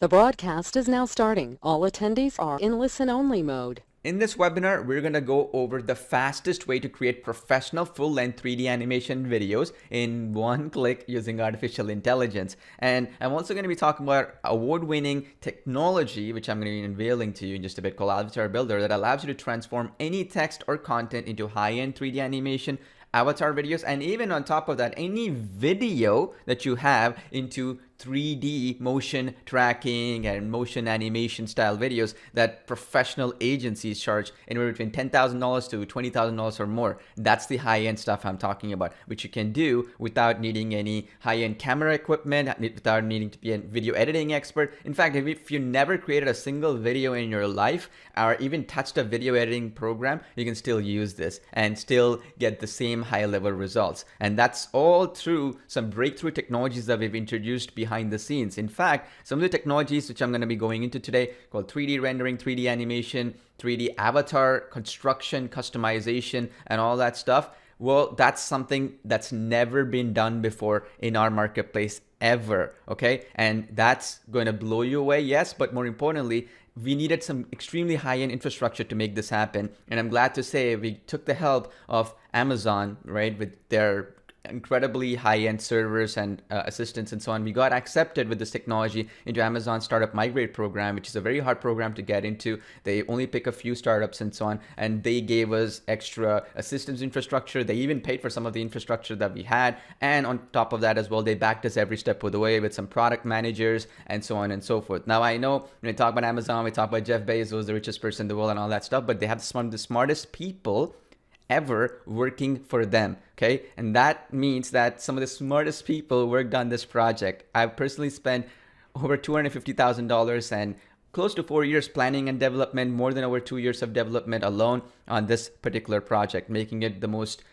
The broadcast is now starting. All attendees are in listen-only mode. In this webinar, we're going to go over the fastest way to create professional full-length 3D animation videos in one click using artificial intelligence. And I'm also going to be talking about award-winning technology, which I'm going to be unveiling to you in just a bit, called AvatarBuilder, that allows you to transform any text or content into high-end 3D animation, avatar videos, and even on top of that, any video that you have into 3D motion tracking and motion animation style videos that professional agencies charge anywhere between $10,000 to $20,000 or more. That's the high-end stuff I'm talking about, which you can do without needing any high-end camera equipment, without needing to be a video editing expert. In fact, if you never created a single video in your life or even touched a video editing program, you can still use this and still get the same high-level results. And that's all through some breakthrough technologies that we've introduced behind the scenes. In fact, some of the technologies which I'm going to be going into today, called 3D rendering, 3D animation, 3D avatar construction, customization, and all that stuff, well, that's something that's never been done before in our marketplace ever, okay? And that's going to blow you away, yes, but more importantly, we needed some extremely high-end infrastructure to make this happen. And I'm glad to say we took the help of Amazon, right, with their incredibly high-end servers and assistants and so on. We got accepted with this technology into Amazon Startup Migrate program, which is a very hard program to get into. They only pick a few startups and so on, and they gave us extra assistance infrastructure. They even paid for some of the infrastructure that we had, and on top of that as well, they backed us every step of the way with some product managers and so on and so forth. Now, I know when we talk about Amazon, we talk about Jeff Bezos, the richest person in the world and all that stuff, but they have some of the smartest people ever working for them, okay? And that means that some of the smartest people worked on this project. I've personally spent over $250,000 and close to 4 years planning and development, more than over 2 years of development alone on this particular project, making it the most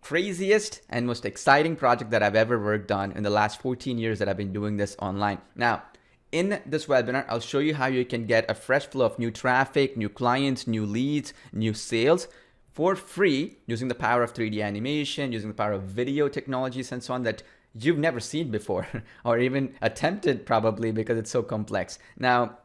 craziest and most exciting project that I've ever worked on in the last 14 years that I've been doing this online. Now, in this webinar, I'll show you how you can get a fresh flow of new traffic, new clients, new leads, new sales for free using the power of 3D animation, using the power of video technologies and so on that you've never seen before or even attempted probably because it's so complex. Now,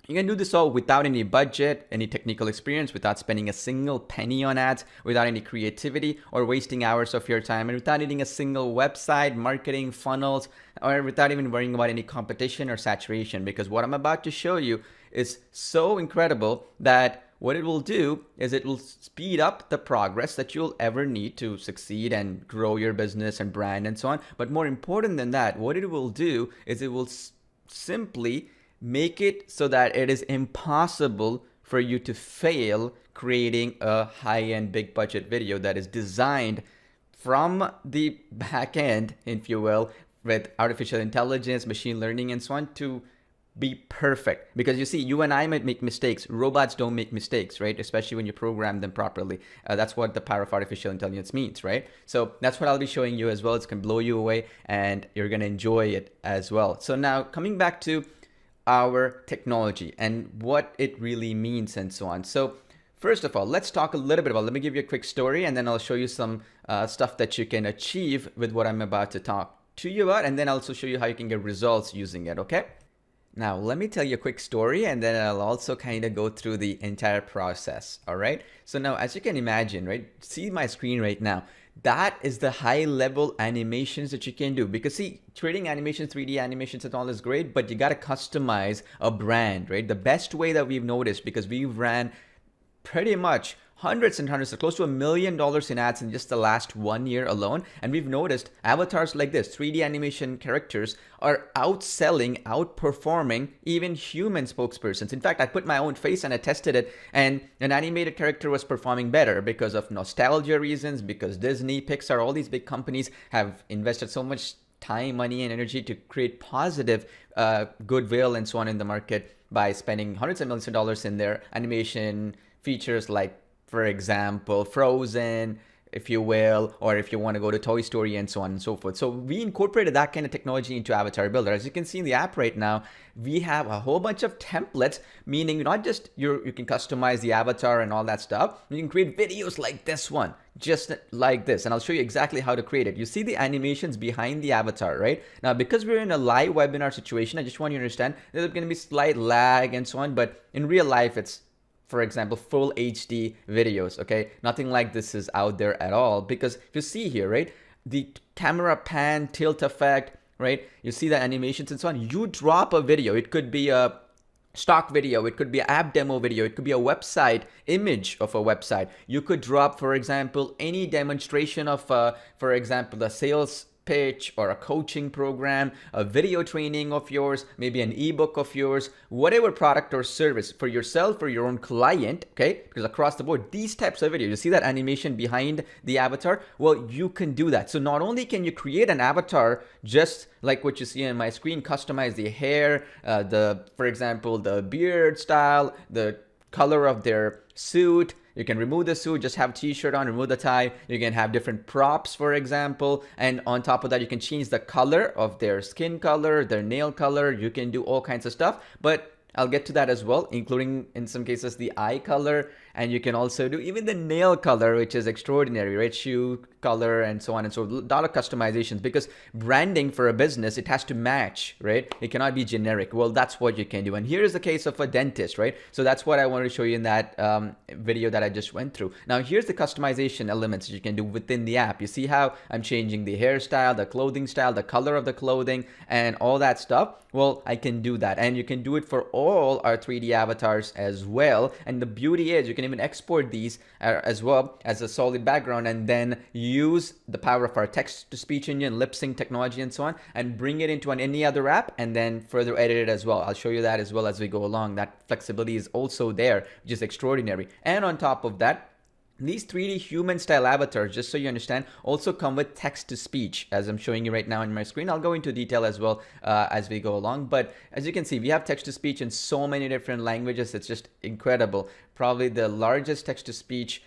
you can do this all without any budget, any technical experience, without spending a single penny on ads, without any creativity or wasting hours of your time, and without needing a single website, marketing funnels, or without even worrying about any competition or saturation, because what I'm about to show you is so incredible that what it will do is it will speed up the progress that you'll ever need to succeed and grow your business and brand and so on. But more important than that, what it will do is it will simply make it so that it is impossible for you to fail creating a high-end big budget video that is designed from the back end, if you will, with artificial intelligence, machine learning and so on to be perfect. Because you see, you and I might make mistakes. Robots don't make mistakes, right? Especially when you program them properly. That's what the power of artificial intelligence means, right? So that's what I'll be showing you as well. It's going to blow you away and you're going to enjoy it as well. So now coming back to our technology and what it really means and so on. So first of all, let's talk a little bit about, let me give you a quick story and then I'll show you some stuff that you can achieve with what I'm about to talk to you about, and then I'll also show you how you can get results using it, okay? Now, let me tell you a quick story and then I'll also kind of go through the entire process, all right? So now, as you can imagine, right, see my screen right now. That is the high level animations that you can do, because see, creating animations, 3D animations and all is great, but you got to customize a brand, right? The best way that we've noticed, because we've ran pretty much hundreds and hundreds, close to $1 million in ads in just the last 1 year alone. And we've noticed avatars like this, 3D animation characters, are outselling, outperforming even human spokespersons. In fact, I put my own face and I tested it, and an animated character was performing better because of nostalgia reasons, because Disney, Pixar, all these big companies have invested so much time, money, and energy to create positive goodwill and so on in the market by spending hundreds of millions of dollars in their animation features, like, for example, Frozen, if you will, or if you want to go to Toy Story and so on and so forth. So we incorporated that kind of technology into AvatarBuilder. As you can see in the app right now, we have a whole bunch of templates, meaning not just you can customize the avatar and all that stuff. You can create videos like this one, just like this. And I'll show you exactly how to create it. You see the animations behind the avatar, right? Now, because we're in a live webinar situation, I just want you to understand there's going to be slight lag and so on, but in real life, it's, for example, full HD videos, okay? Nothing like this is out there at all, because if you see here, right, the camera pan, tilt effect, right? You see the animations and so on. You drop a video. It could be a stock video, it could be an app demo video, it could be a website image of a website. You could drop, for example, any demonstration of, for example, the sales pitch or a coaching program, a video training of yours, maybe an ebook of yours, whatever product or service for yourself or your own client, okay? Because across the board, these types of videos, you see that animation behind the avatar? Well, you can do that. So not only can you create an avatar just like what you see on my screen, customize the hair, for example, the beard style, the color of their suit. You can remove the suit, just have t-shirt on, remove the tie. You can have different props, for example. And on top of that, you can change the color of their skin color, their nail color. You can do all kinds of stuff. But I'll get to that as well, including in some cases the eye color. And you can also do even the nail color, which is extraordinary, right? Shoe color and so on and so on. A lot of customizations, because branding for a business, it has to match, right? It cannot be generic. Well, that's what you can do. And here's the case of a dentist, right? So that's what I wanted to show you in that video that I just went through. Now, here's the customization elements that you can do within the app. You see how I'm changing the hairstyle, the clothing style, the color of the clothing, and all that stuff. Well, I can do that. And you can do it for all our 3D avatars as well. And the beauty is you can even export these as well as a solid background, and then use the power of our text-to-speech engine, lip sync technology, and so on, and bring it into any other app, and then further edit it as well. I'll show you that as well as we go along. That flexibility is also there, which is extraordinary. And on top of that, these 3D human style avatars, just so you understand, also come with text to speech, as I'm showing you right now on my screen. I'll go into detail as well as we go along. But as you can see, we have text to speech in so many different languages. It's just incredible. Probably the largest text to speech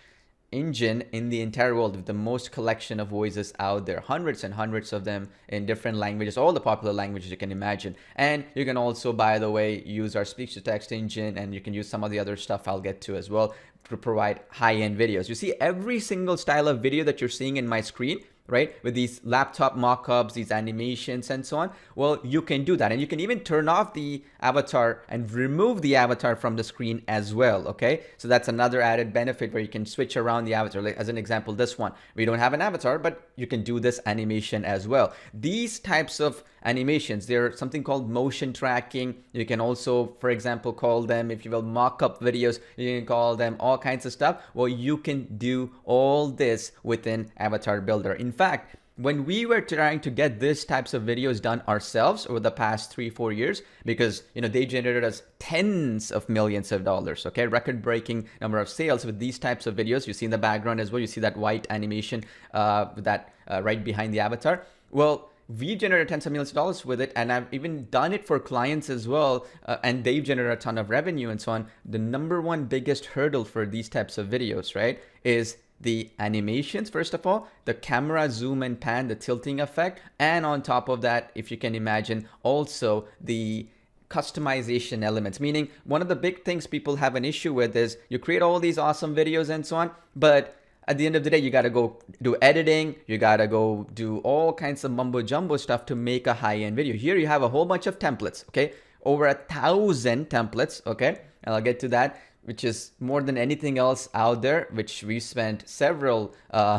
engine in the entire world, with the most collection of voices out there, hundreds and hundreds of them in different languages, all the popular languages you can imagine. And you can also, by the way, use our speech to text engine, and you can use some of the other stuff I'll get to as well to provide high-end videos. You see every single style of video that you're seeing in my screen, right? With these laptop mock-ups, these animations and so on. Well, you can do that. And you can even turn off the avatar and remove the avatar from the screen as well, okay? So that's another added benefit where you can switch around the avatar. Like, as an example, this one, we don't have an avatar, but you can do this animation as well. These types of animations, they're something called motion tracking. You can also, for example, call them, if you will, mock-up videos. You can call them all kinds of stuff. Well, you can do all this within AvatarBuilder. In fact, when we were trying to get these types of videos done ourselves over the past 3-4 years, because they generated us tens of millions of dollars, okay, record-breaking number of sales with these types of videos. You see in the background as well, you see that white animation right behind the avatar. Well, we generated tens of millions of dollars with it, and I've even done it for clients as well, and they've generated a ton of revenue and so on. The number one biggest hurdle for these types of videos, right, is the animations, first of all, the camera zoom and pan, the tilting effect, and on top of that, if you can imagine, also the customization elements. Meaning, one of the big things people have an issue with is you create all these awesome videos and so on, but at the end of the day, you got to go do editing. You got to go do all kinds of mumbo jumbo stuff to make a high-end video. Here you have a whole bunch of templates, okay? Over 1,000 templates, okay? And I'll get to that, which is more than anything else out there, which we spent several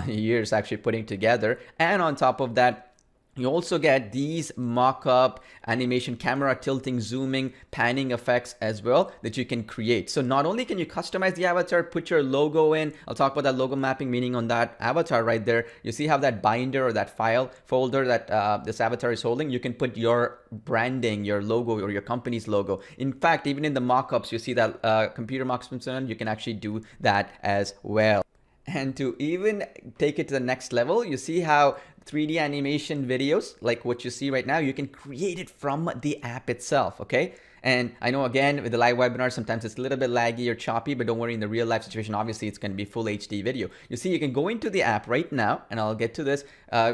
years actually putting together. And on top of that, you also get these mock-up animation, camera tilting, zooming, panning effects as well that you can create. So not only can you customize the avatar, put your logo in. I'll talk about that logo mapping, meaning on that avatar right there. You see how that binder or that file folder that this avatar is holding, you can put your branding, your logo, or your company's logo. In fact, even in the mock-ups, you see that computer mock-ups, you can actually do that as well. And to even take it to the next level, you see how 3D animation videos like what you see right now, you can create it from the app itself, okay? And I know, again, with the live webinar, sometimes it's a little bit laggy or choppy, but don't worry, in the real life situation, obviously it's going to be full HD video. You see, you can go into the app right now, and I'll get to this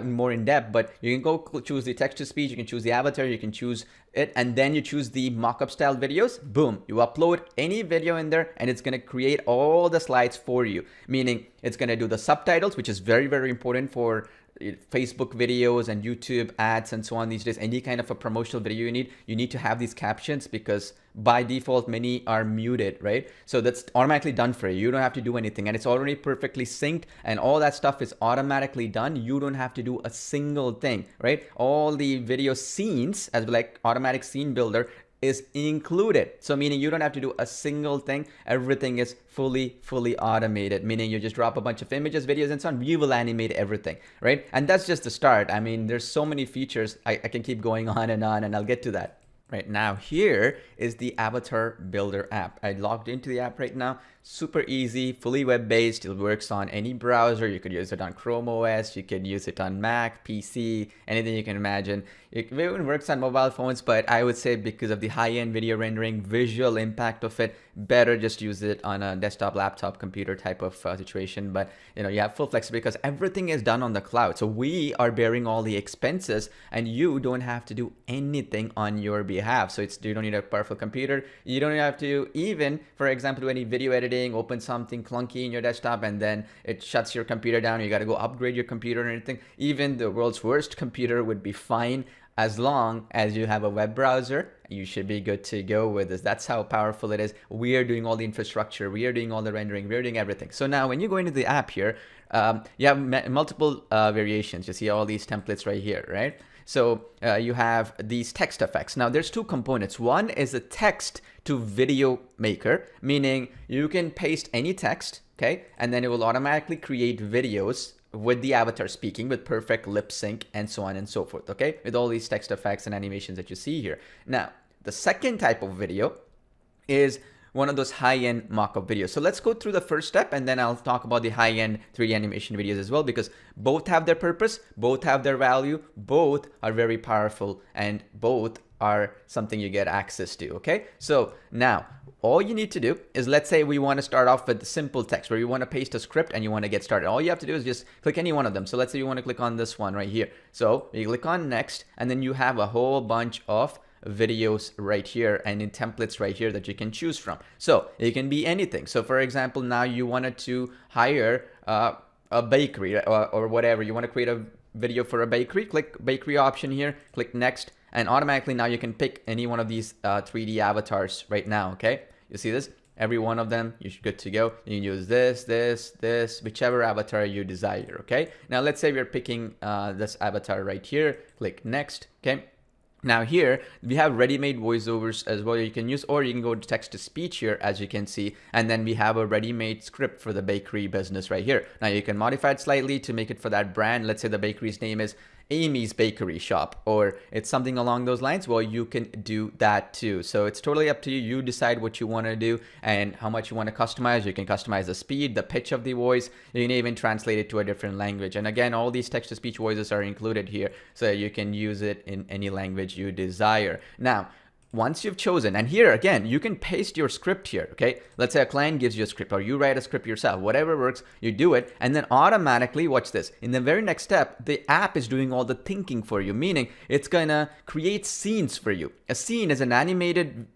more in depth, but you can go choose the text to speech, you can choose the avatar, you can choose it, and then you choose the mock-up style videos. Boom, you upload any video in there, and it's going to create all the slides for you, meaning it's going to do the subtitles, which is very, very important for Facebook videos and YouTube ads and so on these days. Any kind of a promotional video you need to have these captions, because by default many are muted, right? So that's automatically done for you. You don't have to do anything, and it's already perfectly synced, and all that stuff is automatically done. You don't have to do a single thing, right? All the video scenes, as like automatic scene builder, is included. So meaning you don't have to do a single thing. Everything is fully automated, meaning you just drop a bunch of images, videos, and so on. You will animate everything, right? And that's just the start. I mean, there's so many features. I can keep going on, and I'll get to that. Right now, here is the AvatarBuilder app. I logged into the app right now. Super easy, fully web-based. It works on any browser. You could use it on Chrome OS. You could use it on Mac, PC, anything you can imagine. It even works on mobile phones, but I would say because of the high-end video rendering, visual impact of it, better just use it on a desktop, laptop, computer type of situation. But you have full flexibility because everything is done on the cloud. So we are bearing all the expenses, and you don't have to do anything on your behalf. So you don't need a powerful computer. You don't have to even, for example, do any video editing, open something clunky in your desktop, and then it shuts your computer down. You got to go upgrade your computer and anything. Even the world's worst computer would be fine. As long as you have a web browser, you should be good to go with this. That's how powerful it is. We are doing all the infrastructure. We are doing all the rendering. We are doing everything. So now when you go into the app here, you have multiple variations. You see all these templates right here, right? So you have these text effects. Now there's two components. One is a text to video maker, meaning you can paste any text, okay? And then it will automatically create videos with the avatar speaking with perfect lip sync and so on and so forth, okay? With all these text effects and animations that you see here. Now, the second type of video is one of those high-end mock-up videos. So let's go through the first step, and then I'll talk about the high-end 3D animation videos as well, because both have their purpose, both have their value, both are very powerful, and both are something you get access to, okay? So now, all you need to do is, let's say we want to start off with simple text where you want to paste a script and you want to get started. All you have to do is just click any one of them. So let's say you want to click on this one right here. So you click on next, and then you have a whole bunch of videos right here and in templates right here that you can choose from. So it can be anything. So for example, now you wanted to hire a bakery or whatever. You want to create a video for a bakery. Click bakery option here, click next, and automatically now you can pick any one of these 3D avatars right now, okay? You see this? Every one of them, you're good to go. You can use this, whichever avatar you desire, okay? Now let's say we're picking this avatar right here. Click next, okay? Now here, we have ready-made voiceovers as well you can use, or you can go to text to speech here, as you can see, and then we have a ready-made script for the bakery business right here. Now you can modify it slightly to make it for that brand. Let's say the bakery's name is Amy's Bakery Shop, or it's something along those lines. Well, you can do that too. So it's totally up to you. You decide what you want to do and how much you want to customize. You can customize the speed, the pitch of the voice. You can even translate it to a different language. And again, all these text-to-speech voices are included here, so you can use it in any language you desire. Now, once you've chosen, and here again, you can paste your script here, okay? Let's say a client gives you a script, or you write a script yourself, whatever works, you do it, and then automatically, watch this, in the very next step, the app is doing all the thinking for you, meaning it's gonna create scenes for you. A scene is an animated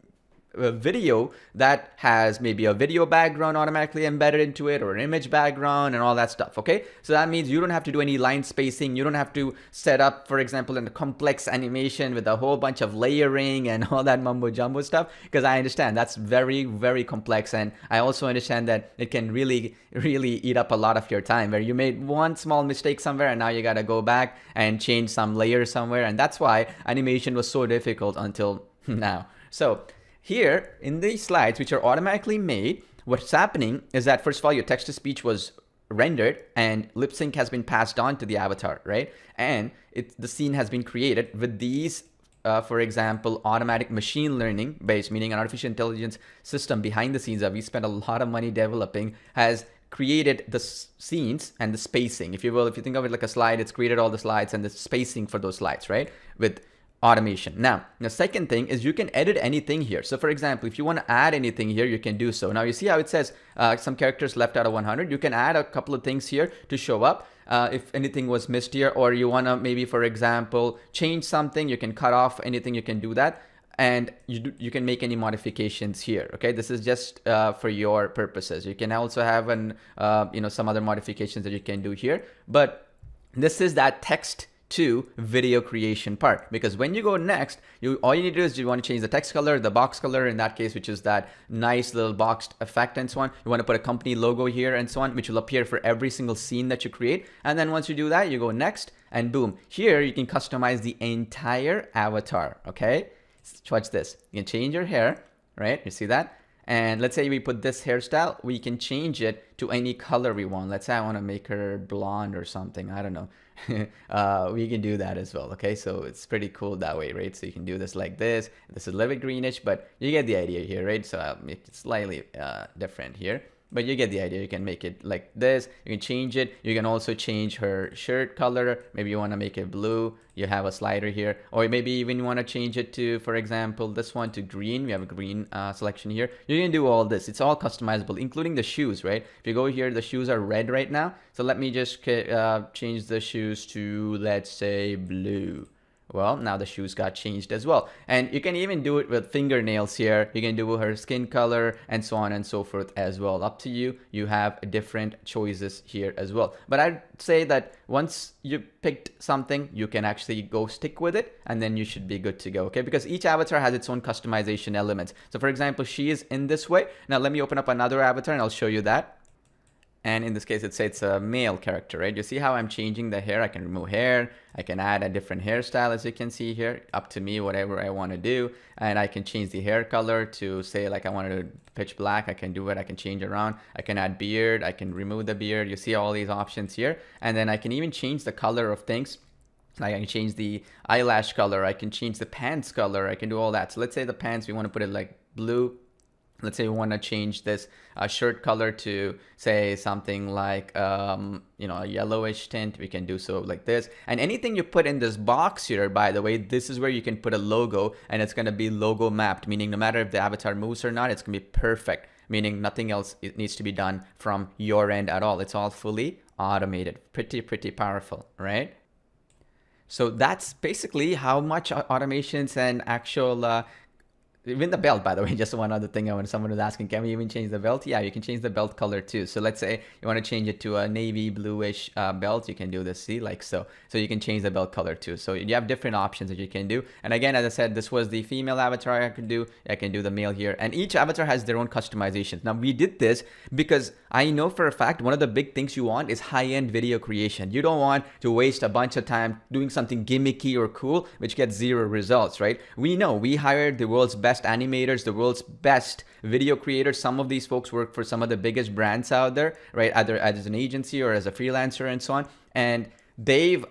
video that has maybe a video background automatically embedded into it, or an image background and all that stuff, okay? So that means you don't have to do any line spacing. You don't have to set up, for example, in a complex animation with a whole bunch of layering and all that mumbo jumbo stuff, because I understand that's very, very complex. And I also understand that it can really eat up a lot of your time, where you made one small mistake somewhere and now you got to go back and change some layers somewhere. And that's why animation was so difficult until now. So here in these slides, which are automatically made, what's happening is that, first of all, your text-to-speech was rendered and lip sync has been passed on to the avatar, right? And the scene has been created with these, for example, automatic machine learning based, meaning an artificial intelligence system behind the scenes that we spent a lot of money developing, has created the scenes and the spacing, if you will. If you think of it like a slide, it's created all the slides and the spacing for those slides, right? With automation. Now, the second thing is you can edit anything here. So for example, if you want to add anything here, you can do so. Now you see how it says some characters left out of 100. You can add a couple of things here to show up if anything was missed here, or you want to maybe, for example, change something. You can cut off anything, you can do that. And you can make any modifications here. Okay, this is just for your purposes. You can also have some other modifications that you can do here. But this is that text to video creation part, because when you go next, all you need to do is you want to change the text color, the box color in that case, which is that nice little boxed effect and so on. You want to put a company logo here and so on, which will appear for every single scene that you create. And then once you do that, you go next, and boom, here you can customize the entire avatar. Okay, watch this. You can change your hair, right? You see that? And let's say we put this hairstyle, we can change it to any color we want. Let's say I want to make her blonde or something. I don't know. We can do that as well. Okay, so it's pretty cool that way, right? So you can do this like this. This is a little bit greenish, but you get the idea here, right? So I'll make it slightly different here. But you get the idea. You can make it like this. You can change it. You can also change her shirt color. Maybe you want to make it blue. You have a slider here. Or maybe even you want to change it to, for example, this one to green. We have a green selection here. You can do all this. It's all customizable, including the shoes, right? If you go here, the shoes are red right now. So let me just change the shoes to, let's say, blue. Well, now the shoes got changed as well. And you can even do it with fingernails here. You can do her skin color and so on and so forth as well. Up to you. You have different choices here as well. But I'd say that once you picked something, you can actually go stick with it, and then you should be good to go, okay? Because each avatar has its own customization elements. So for example, she is in this way. Now let me open up another avatar and I'll show you that. And in this case, it's a male character, right? You see how I'm changing the hair? I can remove hair. I can add a different hairstyle, as you can see here. Up to me, whatever I want to do. And I can change the hair color to, say, like I wanted to pitch black. I can do it. I can change around. I can add beard. I can remove the beard. You see all these options here. And then I can even change the color of things. Like I can change the eyelash color. I can change the pants color. I can do all that. So let's say the pants, we want to put it like blue. Let's say we want to change this shirt color to, say, something like, a yellowish tint. We can do so like this. And anything you put in this box here, by the way, this is where you can put a logo, and it's going to be logo mapped, meaning no matter if the avatar moves or not, it's going to be perfect, meaning nothing else needs to be done from your end at all. It's all fully automated. Pretty powerful, right? So that's basically how much automations and actual even the belt, by the way, just one other thing. Someone was asking, can we even change the belt? Yeah, you can change the belt color too. So let's say you want to change it to a navy bluish belt. You can do this, see, like so. So you can change the belt color too. So you have different options that you can do. And again, as I said, this was the female avatar I could do. I can do the male here. And each avatar has their own customizations. Now, we did this because I know for a fact one of the big things you want is high-end video creation. You don't want to waste a bunch of time doing something gimmicky or cool, which gets zero results, right? We know we hired the world's best animators, the world's best video creators. Some of these folks work for some of the biggest brands out there, right? Either as an agency or as a freelancer and so on. And they've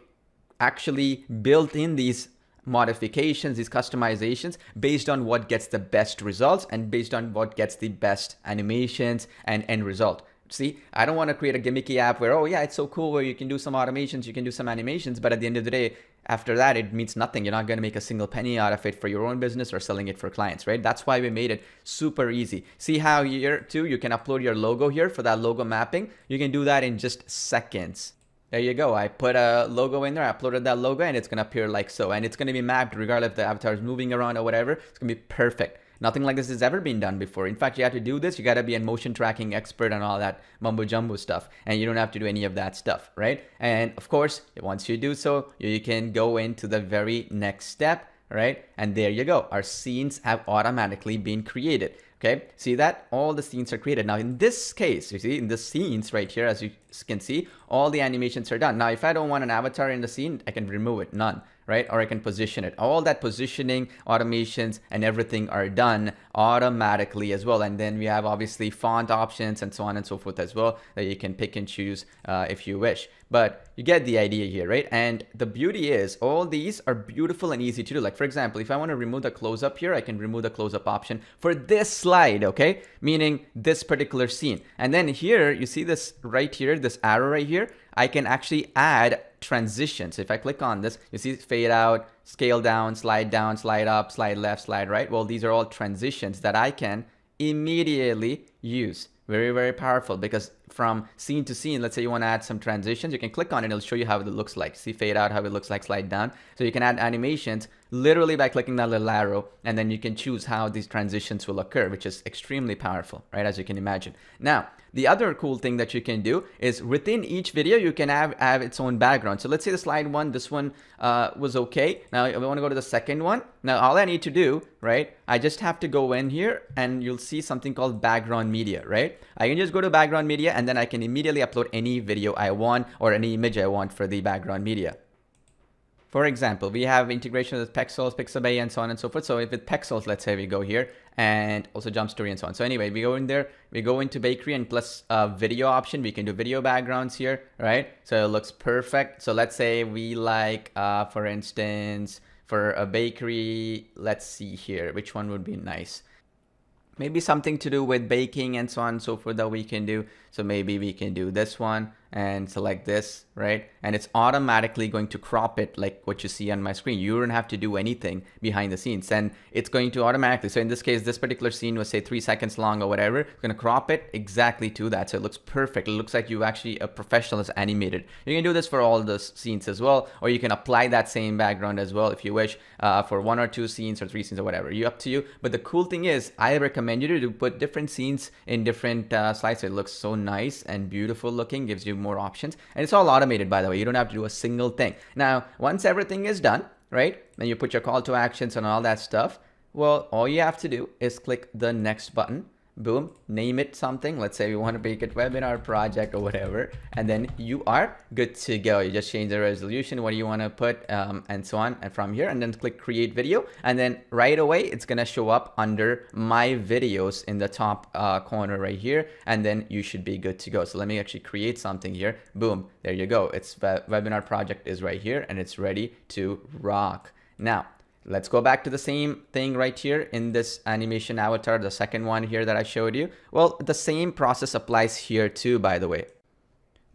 actually built in these modifications, these customizations based on what gets the best results and based on what gets the best animations and end result. See, I don't want to create a gimmicky app where, oh yeah, it's so cool where you can do some automations, you can do some animations, but at the end of the day, after that, it means nothing. You're not going to make a single penny out of it for your own business or selling it for clients, right? That's why we made it super easy. See how here too, you can upload your logo here for that logo mapping. You can do that in just seconds. There you go. I put a logo in there, I uploaded that logo, and it's going to appear like so. And it's going to be mapped regardless if the avatar is moving around or whatever. It's going to be perfect. Nothing like this has ever been done before. In fact, you have to do this. You got to be a motion tracking expert and all that mumbo jumbo stuff. And you don't have to do any of that stuff, right? And of course, once you do so, you can go into the very next step, right? And there you go. Our scenes have automatically been created. Okay, see that? All the scenes are created. Now, in this case, you see, in the scenes right here, as you can see, all the animations are done. Now, if I don't want an avatar in the scene, I can remove it. None. right? Or I can position it. All that positioning, automations, and everything are done automatically as well. And then we have obviously font options and so on and so forth as well that you can pick and choose if you wish. But you get the idea here, right? And the beauty is all these are beautiful and easy to do. Like for example, if I want to remove the close-up here, I can remove the close-up option for this slide, okay? Meaning this particular scene. And then here, you see this right here, this arrow right here, I can actually add transitions. So if I click on this, you see fade out, scale down, slide up, slide left, slide right. Well, these are all transitions that I can immediately use. Very, very powerful, because from scene to scene, let's say you want to add some transitions, you can click on it, it'll show you how it looks like. See fade out, how it looks like, slide down. So you can add animations literally by clicking that little arrow, and then you can choose how these transitions will occur, which is extremely powerful, right? As you can imagine. Now, the other cool thing that you can do is within each video, you can have its own background. So let's say the slide one, this one was okay. Now we want to go to the second one. Now all I need to do, right? I just have to go in here and you'll see something called background media, right? I can just go to background media and then I can immediately upload any video I want or any image I want for the background media. For example, we have integration with Pexels, Pixabay, and so on and so forth. So if with Pexels, let's say we go here and also Jump Story and so on. So anyway, we go in there, we go into Bakery and plus video option. We can do video backgrounds here, right? So it looks perfect. So let's say we like, for instance, for a bakery, let's see here, which one would be nice? Maybe something to do with baking and so on and so forth that we can do. So maybe we can do this one and select this, right? And it's automatically going to crop it like what you see on my screen. You don't have to do anything behind the scenes, and it's going to automatically. So in this case, this particular scene was say 3 seconds long or whatever. It's going to crop it exactly to that. So it looks perfect. It looks like you actually, a professional has animated. You can do this for all the scenes as well, or you can apply that same background as well if you wish for 1 or 2 scenes or 3 scenes or whatever. Up to you. But the cool thing is, I recommend you to put different scenes in different slides. So it looks so nice and beautiful looking, gives you more options, and it's all automated, by the way. You don't have to do a single thing. Now, once everything is done, right, then you put your call to actions and all that stuff. Well, all you have to do is click the next button. Boom, name it something. Let's say we want to make it webinar project or whatever, and then you are good to go. You just change the resolution, what do you want to put, and so on, and from here, and then click create video, and then right away it's gonna show up under my videos in the top corner right here, and then you should be good to go. So let me actually create something here. Boom, there you go. It's webinar project is right here, and it's ready to rock. Now let's go back to the same thing right here in this animation avatar, the second one here that I showed you. Well, the same process applies here too, by the way.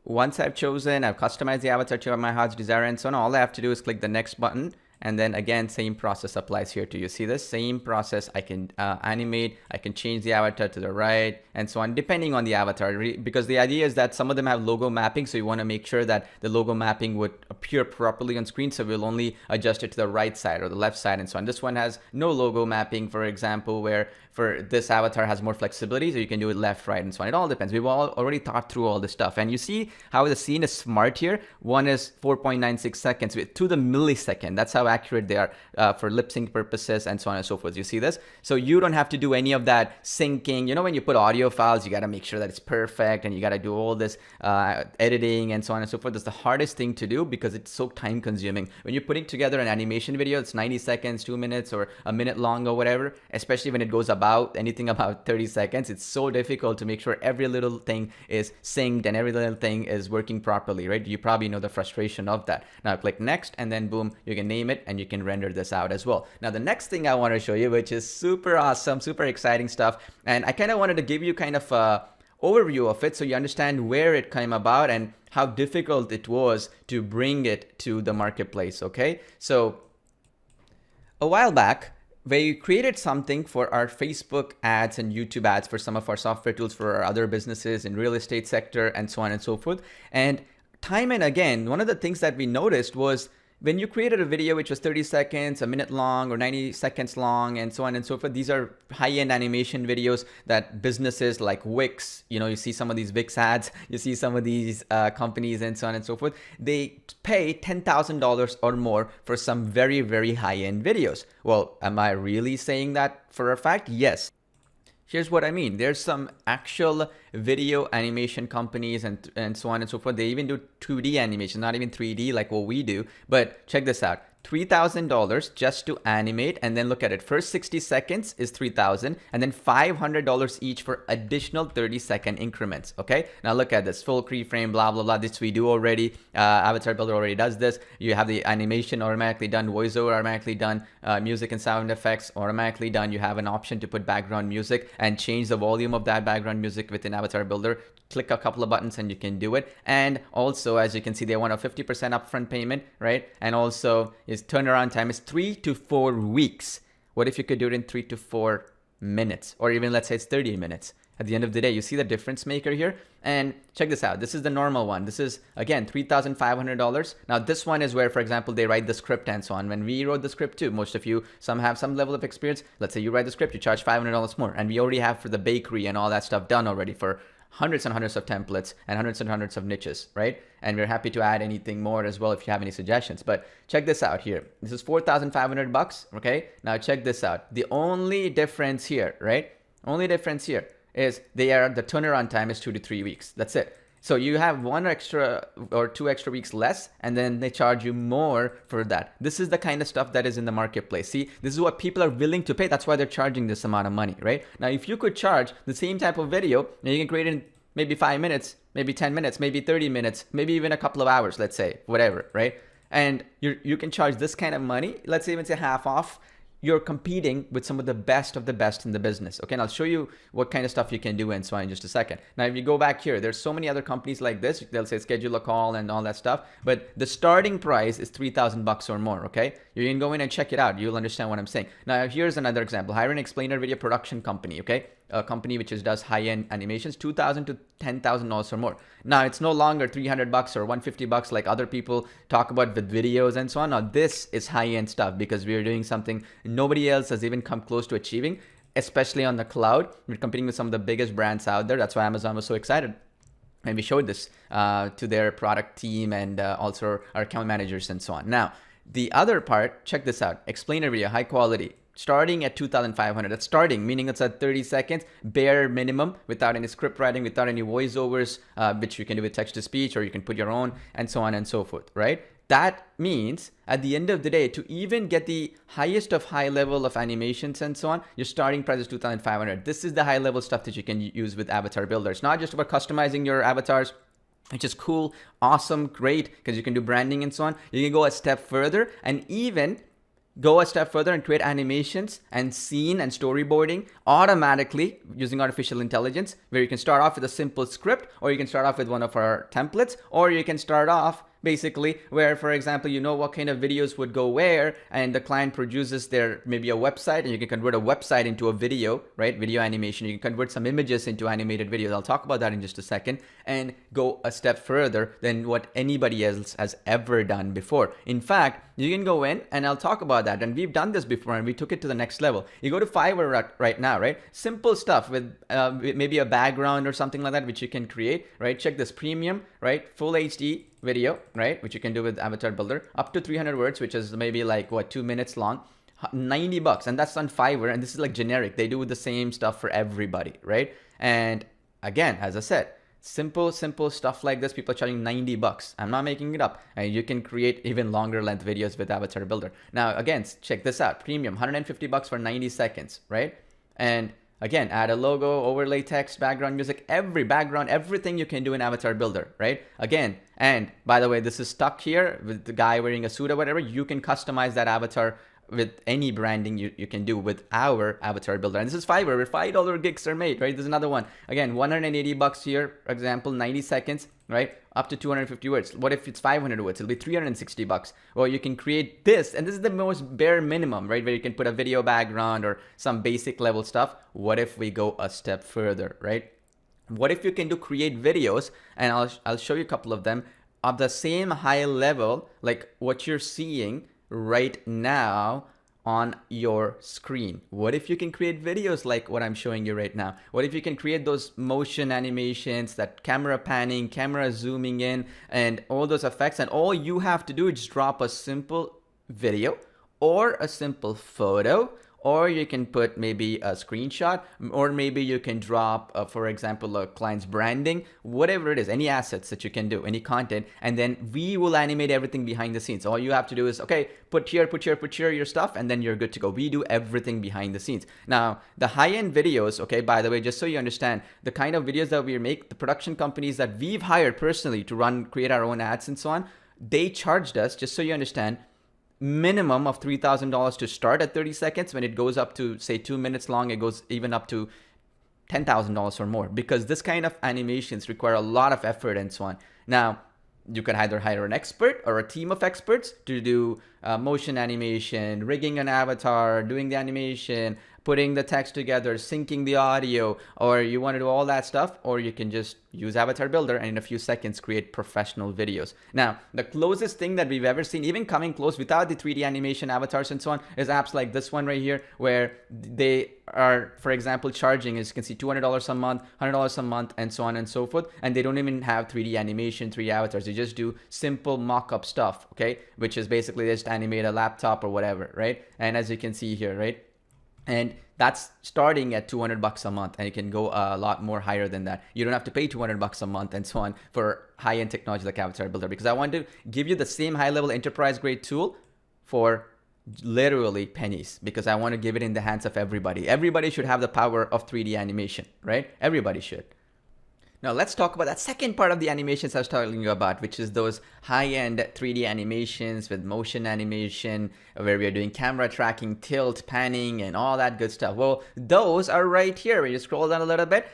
Once I've chosen, I've customized the avatar to my heart's desire and so on, all I have to do is click the next button. And then again, same process applies here too. You see this same process. I can animate, I can change the avatar to the right and so on, depending on the avatar, because the idea is that some of them have logo mapping. So you want to make sure that the logo mapping would appear properly on screen. So we'll only adjust it to the right side or the left side and so on. This one has no logo mapping, for example, where for this avatar has more flexibility. So you can do it left, right, and so on. It all depends. We've already thought through all this stuff. And you see how the scene is smart here. One is 4.96 seconds to the millisecond. That's how accurate they are for lip sync purposes and so on and so forth. You see this? So you don't have to do any of that syncing. You know, when you put audio files, you got to make sure that it's perfect and you got to do all this editing and so on and so forth. That's the hardest thing to do because it's so time consuming. When you're putting together an animation video, it's 90 seconds, 2 minutes, or a minute long or whatever, especially when it goes about anything about 30 seconds, it's so difficult to make sure every little thing is synced and every little thing is working properly, right? You probably know the frustration of that. Now click next, and then boom, you can name it and you can render this out as well. Now the next thing I want to show you, which is super awesome, super exciting stuff, and I kind of wanted to give you kind of a overview of it so you understand where it came about and how difficult it was to bring it to the marketplace. Okay, so a while back we created something for our Facebook ads and YouTube ads for some of our software tools for our other businesses in real estate sector and so on and so forth. And time and again, one of the things that we noticed was when you created a video which was 30 seconds, a minute long, or 90 seconds long, and so on and so forth, these are high-end animation videos that businesses like Wix, you know, you see some of these Wix ads, you see some of these companies and so on and so forth, they pay $10,000 or more for some very, very high-end videos. Well, am I really saying that for a fact? Yes. Here's what I mean. There's some actual video animation companies and so on and so forth. They even do 2D animation, not even 3D like what we do. But check this out. $3,000 just to animate, and then look at it. First 60 seconds is $3,000, and then $500 each for additional 30-second increments. Okay, now look at this full keyframe, blah blah blah. This we do already. AvatarBuilder already does this. You have the animation automatically done, voiceover automatically done, music and sound effects automatically done. You have an option to put background music and change the volume of that background music within AvatarBuilder. Click a couple of buttons and you can do it. And also, as you can see, they want a 50% upfront payment, right? And also, its turnaround time is 3 to 4 weeks. What if you could do it in 3 to 4 minutes, or even let's say it's 30 minutes? At the end of the day, you see the difference maker here. And check this out. This is the normal one. This is, again, $3,500. Now, this one is where, for example, they write the script and so on. When we wrote the script too, most of you, some have some level of experience. Let's say you write the script, you charge $500 more. And we already have for the bakery and all that stuff done already for hundreds and hundreds of templates and hundreds of niches, right? And we're happy to add anything more as well if you have any suggestions. But check this out here. This is $4,500, okay? Now check this out. The only difference here, right? Only difference here is the turnaround time is 2 to 3 weeks. That's it. So you have 1 extra or 2 extra weeks less, and then they charge you more for that. This is the kind of stuff that is in the marketplace. See, this is what people are willing to pay. That's why they're charging this amount of money, right? Now, if you could charge the same type of video, you can create it in maybe 5 minutes, maybe 10 minutes, maybe 30 minutes, maybe even a couple of hours, let's say, whatever, right? And you can charge this kind of money, let's even say half off. You're competing with some of the best in the business. Okay, and I'll show you what kind of stuff you can do and so on in just a second. Now, if you go back here, there's so many other companies like this. They'll say schedule a call and all that stuff, but the starting price is $3,000 or more. Okay, you can go in and check it out. You'll understand what I'm saying. Now, here's another example. Hire an explainer video production company. Okay, a company which does high-end animations, $2,000 to $10,000 or more. Now, it's no longer $300 or $150 like other people talk about with videos and so on. Now, this is high-end stuff because we are doing something nobody else has even come close to achieving, especially on the cloud. We're competing with some of the biggest brands out there. That's why Amazon was so excited. And we showed this to their product team and also our account managers and so on. Now, the other part, check this out. Explainer video, high quality. Starting at $2,500. That's starting, meaning it's at 30 seconds, bare minimum, without any script writing, without any voiceovers, which you can do with text to speech, or you can put your own, and so on and so forth, right? That means at the end of the day, to even get the highest of high level of animations and so on, your starting price is $2,500. This is the high level stuff that you can use with AvatarBuilder. It's not just about customizing your avatars, which is cool, awesome, great, because you can do branding and so on. You can go a step further and even go a step further and create animations and scene and storyboarding automatically using artificial intelligence, where you can start off with a simple script, or you can start off with one of our templates, or you can start off basically where, for example, you know what kind of videos would go where, and the client produces their maybe a website, and you can convert a website into a video, right? Video animation. You can convert some images into animated videos. I'll talk about that in just a second, and go a step further than what anybody else has ever done before. In fact, you can go in, and I'll talk about that, and we've done this before, and we took it to the next level. You go to Fiverr right now, right? Simple stuff with maybe a background or something like that, which you can create, right? Check this premium, right? Full HD video, right? Which you can do with AvatarBuilder, up to 300 words, which is maybe like what, 2 minutes long, $90, and that's on Fiverr. And this is like generic. They do the same stuff for everybody, right? And again, as I said, simple stuff like this, people are charging $90. I'm not making it up. And you can create even longer length videos with AvatarBuilder. Now, again, check this out. Premium, $150 for 90 seconds, right? And again, add a logo, overlay text, background music, everything you can do in AvatarBuilder, right? Again, and by the way, this is stuck here with the guy wearing a suit or whatever. You can customize that avatar with any branding you can do with our AvatarBuilder. And this is Fiverr, where $5 gigs are made, right? There's another one. Again, $180 here, for example, 90 seconds, right? Up to 250 words. What if it's 500 words? It'll be $360. Or you can create this, and this is the most bare minimum, right? Where you can put a video background or some basic level stuff. What if we go a step further, right? What if you can create videos, and I'll show you a couple of them, of the same high level, like what you're seeing right now on your screen. What if you can create videos like what I'm showing you right now? What if you can create those motion animations, that camera panning, camera zooming in, and all those effects, and all you have to do is drop a simple video or a simple photo or you can put maybe a screenshot, or maybe you can drop, for example, a client's branding, whatever it is, any assets that you can do, any content, and then we will animate everything behind the scenes. All you have to do is, okay, put here your stuff, and then you're good to go. We do everything behind the scenes. Now, the high-end videos, okay, by the way, just so you understand, the kind of videos that we make, the production companies that we've hired personally to create our own ads and so on, they charged us, just so you understand, minimum of $3,000 to start at 30 seconds. When it goes up to, say, 2 minutes long, it goes even up to $10,000 or more, because this kind of animations require a lot of effort and so on. Now, you can either hire an expert or a team of experts to do motion animation, rigging an avatar, doing the animation, putting the text together, syncing the audio, or you want to do all that stuff, or you can just use AvatarBuilder and in a few seconds create professional videos. Now, the closest thing that we've ever seen, even coming close without the 3D animation avatars and so on, is apps like this one right here, where they are, for example, charging, as you can see, $200 a month, $100 a month, and so on and so forth. And they don't even have 3D animation, 3D avatars. They just do simple mock-up stuff, okay? Which is basically just animate a laptop or whatever, right? And as you can see here, right? And that's starting at $200 a month, and it can go a lot more higher than that. You don't have to pay $200 a month and so on for high-end technology like AvatarBuilder, because I want to give you the same high-level enterprise-grade tool for literally pennies, because I want to give it in the hands of everybody. Everybody should have the power of 3D animation, right? Everybody should. Now let's talk about that second part of the animations I was telling you about, which is those high-end 3D animations with motion animation, where we are doing camera tracking, tilt, panning, and all that good stuff. Well, those are right here. When you scroll down a little bit,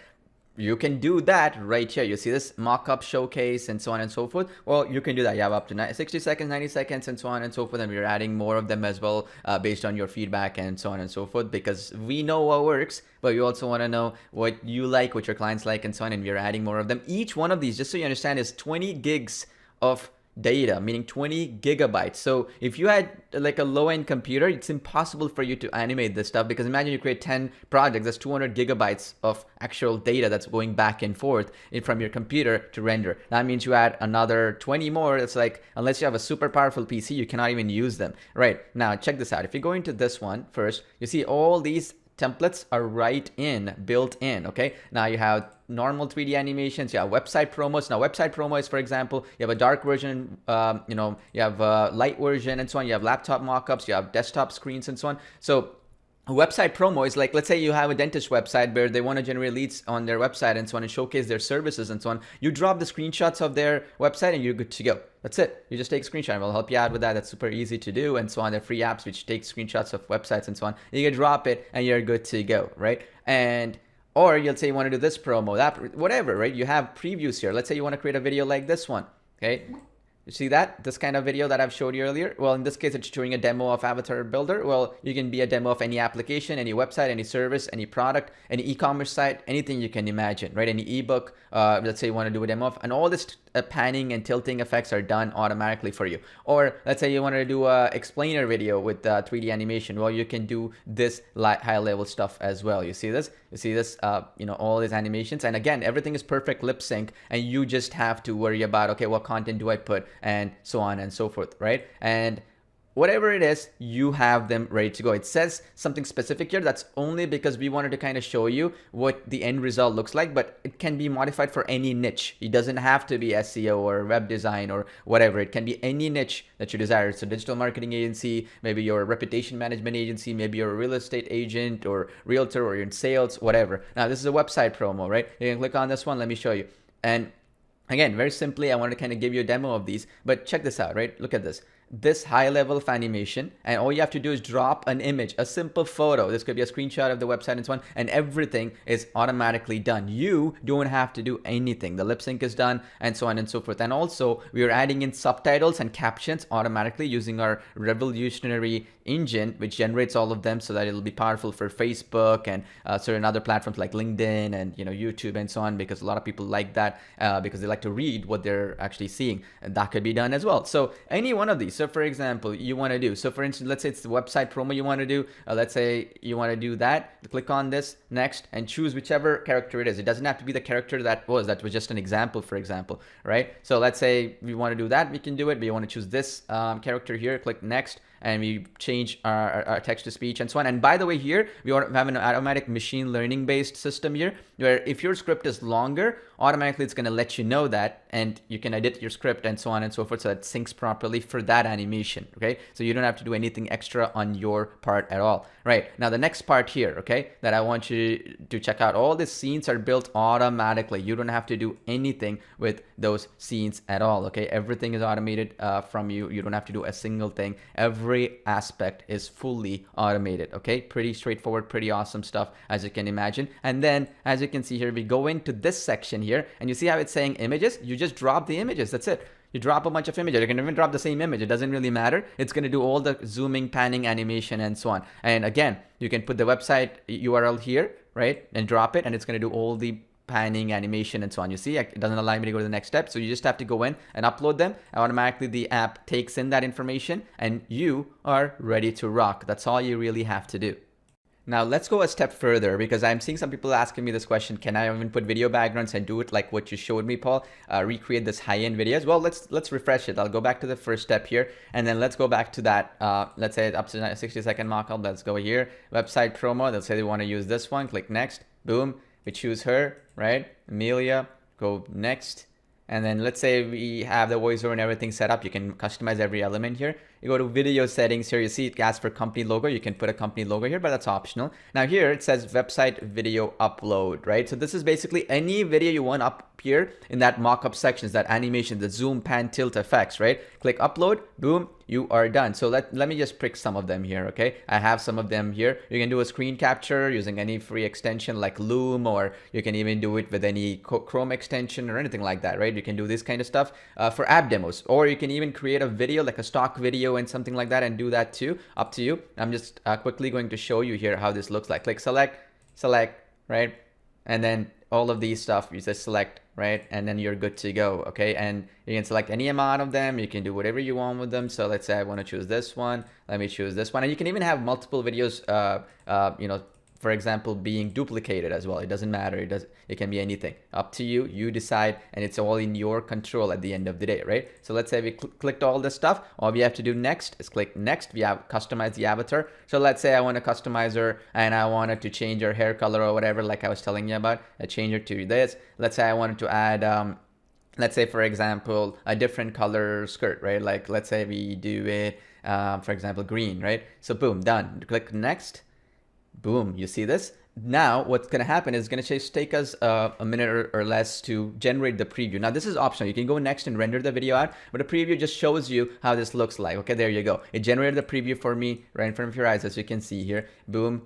you can do that right here. You see this mock-up showcase and so on and so forth. Well, you can do that. You have up to 60 seconds, 90 seconds, and so on and so forth. And we're adding more of them as well based on your feedback and so on and so forth, because we know what works, but you also want to know what you like, what your clients like, and so on. And we're adding more of them. Each one of these, just so you understand, is 20 gigs of data, meaning 20 gigabytes. So if you had like a low-end computer, it's impossible for you to animate this stuff, because imagine you create 10 projects, that's 200 gigabytes of actual data that's going back and forth from your computer to render. That means you add another 20 more. It's like, unless you have a super powerful PC, you cannot even use them. Right, now check this out. If you go into this one first, you see all these templates are built in, okay? Now you have normal 3D animations, you have website promos. Now website promo is, for example, you have a dark version, you have a light version and so on. You have laptop mockups, you have desktop screens and so on. So a website promo is like, let's say you have a dentist website where they want to generate leads on their website and so on and showcase their services and so on. You drop the screenshots of their website and you're good to go. That's it. You just take a screenshot and we'll help you out with that. That's super easy to do and so on. They're free apps which take screenshots of websites and so on. You can drop it and you're good to go, right? And or you'll say you want to do this promo, that, whatever, right? You have previews here. Let's say you want to create a video like this one, okay? You see that? This kind of video that I've showed you earlier? Well, in this case, it's showing a demo of AvatarBuilder. Well, you can be a demo of any application, any website, any service, any product, any e-commerce site, anything you can imagine, right? Any ebook, let's say you want to do a demo of, and all this panning and tilting effects are done automatically for you. Or let's say you want to do a explainer video with 3D animation. Well, you can do this high level stuff as well. You see this? You see this, all these animations. And again, everything is perfect lip sync, and you just have to worry about, okay, what content do I put, and so on and so forth, right? And whatever it is, you have them ready to go. It says something specific here. That's only because we wanted to kind of show you what the end result looks like, but it can be modified for any niche. It doesn't have to be SEO or web design or whatever. It can be any niche that you desire. It's a digital marketing agency, maybe you're a reputation management agency, maybe you're a real estate agent or realtor, or you're in sales, whatever. Now, this is a website promo, right? You can click on this one. Let me show you. And again, very simply, I want to kind of give you a demo of these, but check this out, right? Look at this. This high level of animation, and all you have to do is drop an image, a simple photo. This could be a screenshot of the website and so on, and everything is automatically done. You don't have to do anything. The lip sync is done and so on and so forth. And also we are adding in subtitles and captions automatically using our revolutionary engine, which generates all of them so that it'll be powerful for Facebook and certain other platforms like LinkedIn and YouTube and so on, because a lot of people like that because they like to read what they're actually seeing, and that could be done as well. So any one of these. So for example, you want to do, so for instance, let's say it's the website promo you want to do. Let's say you want to do that. Click on this next and choose whichever character it is. It doesn't have to be the character that was just an example, for example, right? So let's say we want to do that, we can do it, but you want to choose this character here, click next. and we change our text to speech and so on. And by the way, here we have an automatic machine learning based system here, where if your script is longer, automatically it's going to let you know that, and you can edit your script and so on and so forth, so it syncs properly for that animation. Okay, so you don't have to do anything extra on your part at all. Right, now the next part here, okay, that I want you to check out, all the scenes are built automatically. You don't have to do anything with those scenes at all. Okay, everything is automated from you. You don't have to do a single thing. Every aspect is fully automated. Okay, pretty straightforward, pretty awesome stuff, as you can imagine. And then as you can see here, we go into this section here, and you see how it's saying images. You just drop the images, that's it. You drop a bunch of images. You can even drop the same image. It doesn't really matter. It's going to do all the zooming, panning, animation, and so on. And again, you can put the website URL here, right, and drop it, and it's going to do all the panning, animation, and so on. You see, it doesn't allow me to go to the next step. So you just have to go in and upload them. Automatically, the app takes in that information, and you are ready to rock. That's all you really have to do. Now let's go a step further, because I'm seeing some people asking me this question: can I even put video backgrounds and do it like what you showed me, Paul? Recreate this high-end videos? Well, let's refresh it. I'll go back to the first step here, and then let's go back to that. Let's say up to 60-second mock-up. Let's go here. Website promo. Let's say they want to use this one. Click next. Boom. We choose her, right? Amelia. Go next. And then let's say we have the voiceover and everything set up. You can customize every element here. You go to video settings here. You see it asks for company logo. You can put a company logo here, but that's optional. Now here it says website video upload, right? So this is basically any video you want up here in that mock-up sections, that animation, the zoom, pan, tilt effects, right? Click upload, boom, you are done. So let me just pick some of them here, okay? I have some of them here. You can do a screen capture using any free extension like Loom, or you can even do it with any Chrome extension or anything like that, right? You can do this kind of stuff for app demos, or you can even create a video like a stock video and something like that and do that too. Up to you. I'm just quickly going to show you here how this looks like. Click select, right? And then all of these stuff, you just select, right? And then you're good to go, okay? And you can select any amount of them. You can do whatever you want with them. So let's say I want to choose this one. Let me choose this one. And you can even have multiple videos, you know, for example, being duplicated as well. It doesn't matter. It can be anything. Up to you. You decide, and it's all in your control at the end of the day, right? So let's say we clicked all this stuff. All we have to do next is click next. We have customized the avatar. So let's say I want to customize her, and I wanted to change her hair color or whatever, like I was telling you about. I change it to this. Let's say I wanted to add, let's say, for example, a different color skirt, right? Like, let's say we do it, for example, green, right? So boom, done. Click next. Boom, you see this? Now what's going to happen is going to just take us a minute or less to generate the preview. Now this is optional. You can go next and render the video out, but a preview just shows you how this looks like. Okay, there you go. It generated the preview for me right in front of your eyes, as you can see here. Boom.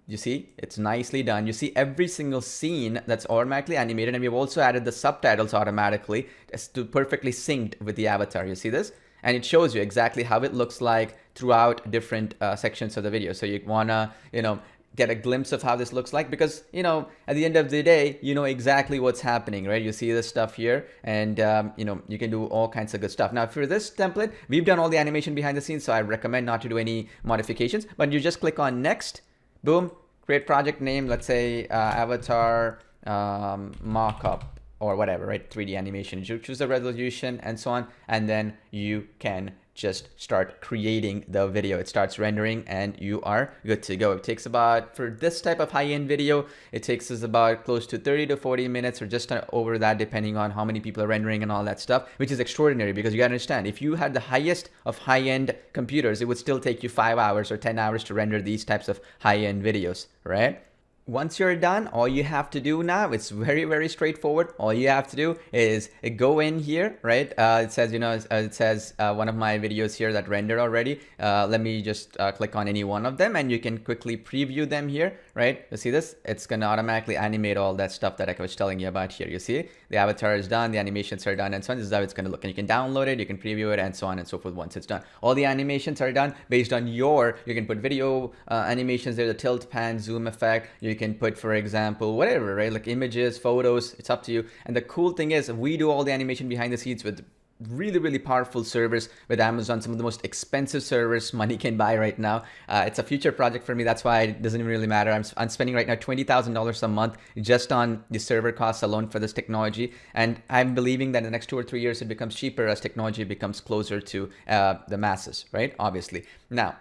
You see, it's nicely done. You see every single scene that's automatically animated, and we've also added the subtitles automatically to perfectly synced with the avatar. You see this? And it shows you exactly how it looks like throughout different sections of the video. So you wanna, you know, get a glimpse of how this looks like, because, you know, at the end of the day, you know exactly what's happening, right? You see this stuff here, and you know, you can do all kinds of good stuff. Now for this template, we've done all the animation behind the scenes, so I recommend not to do any modifications, but you just click on next, boom, create project name, let's say avatar mockup, or whatever, right? 3D animation. You choose the resolution and so on, and then you can just start creating the video. It starts rendering and you are good to go. It takes about, for this type of high-end video, it takes us about close to 30 to 40 minutes or just over that, depending on how many people are rendering and all that stuff, which is extraordinary, because you gotta understand, if you had the highest of high-end computers, it would still take you 5 hours or 10 hours to render these types of high-end videos, right? Once you're done, all you have to do now, it's very, very straightforward. All you have to do is go in here, right? It says, you know, it says one of my videos here that rendered already. Let me just click on any one of them, and you can quickly preview them here, right? You see this? It's gonna automatically animate all that stuff that I was telling you about here. You see, the avatar is done, the animations are done, and so on. This is how it's gonna look. And you can download it, you can preview it, and so on and so forth once it's done. All the animations are done based on you can put video animations there, the tilt, pan, zoom effect. You can put, for example, whatever, right? Like images, photos, it's up to you. And the cool thing is, we do all the animation behind the scenes with really powerful servers with Amazon, some of the most expensive servers money can buy right now. It's a future project for me. That's why it doesn't even really matter. I'm spending right now $20,000 a month just on the server costs alone for this technology. And I'm believing that in the next 2 or 3 years, it becomes cheaper as technology becomes closer to the masses, right? Obviously. Now,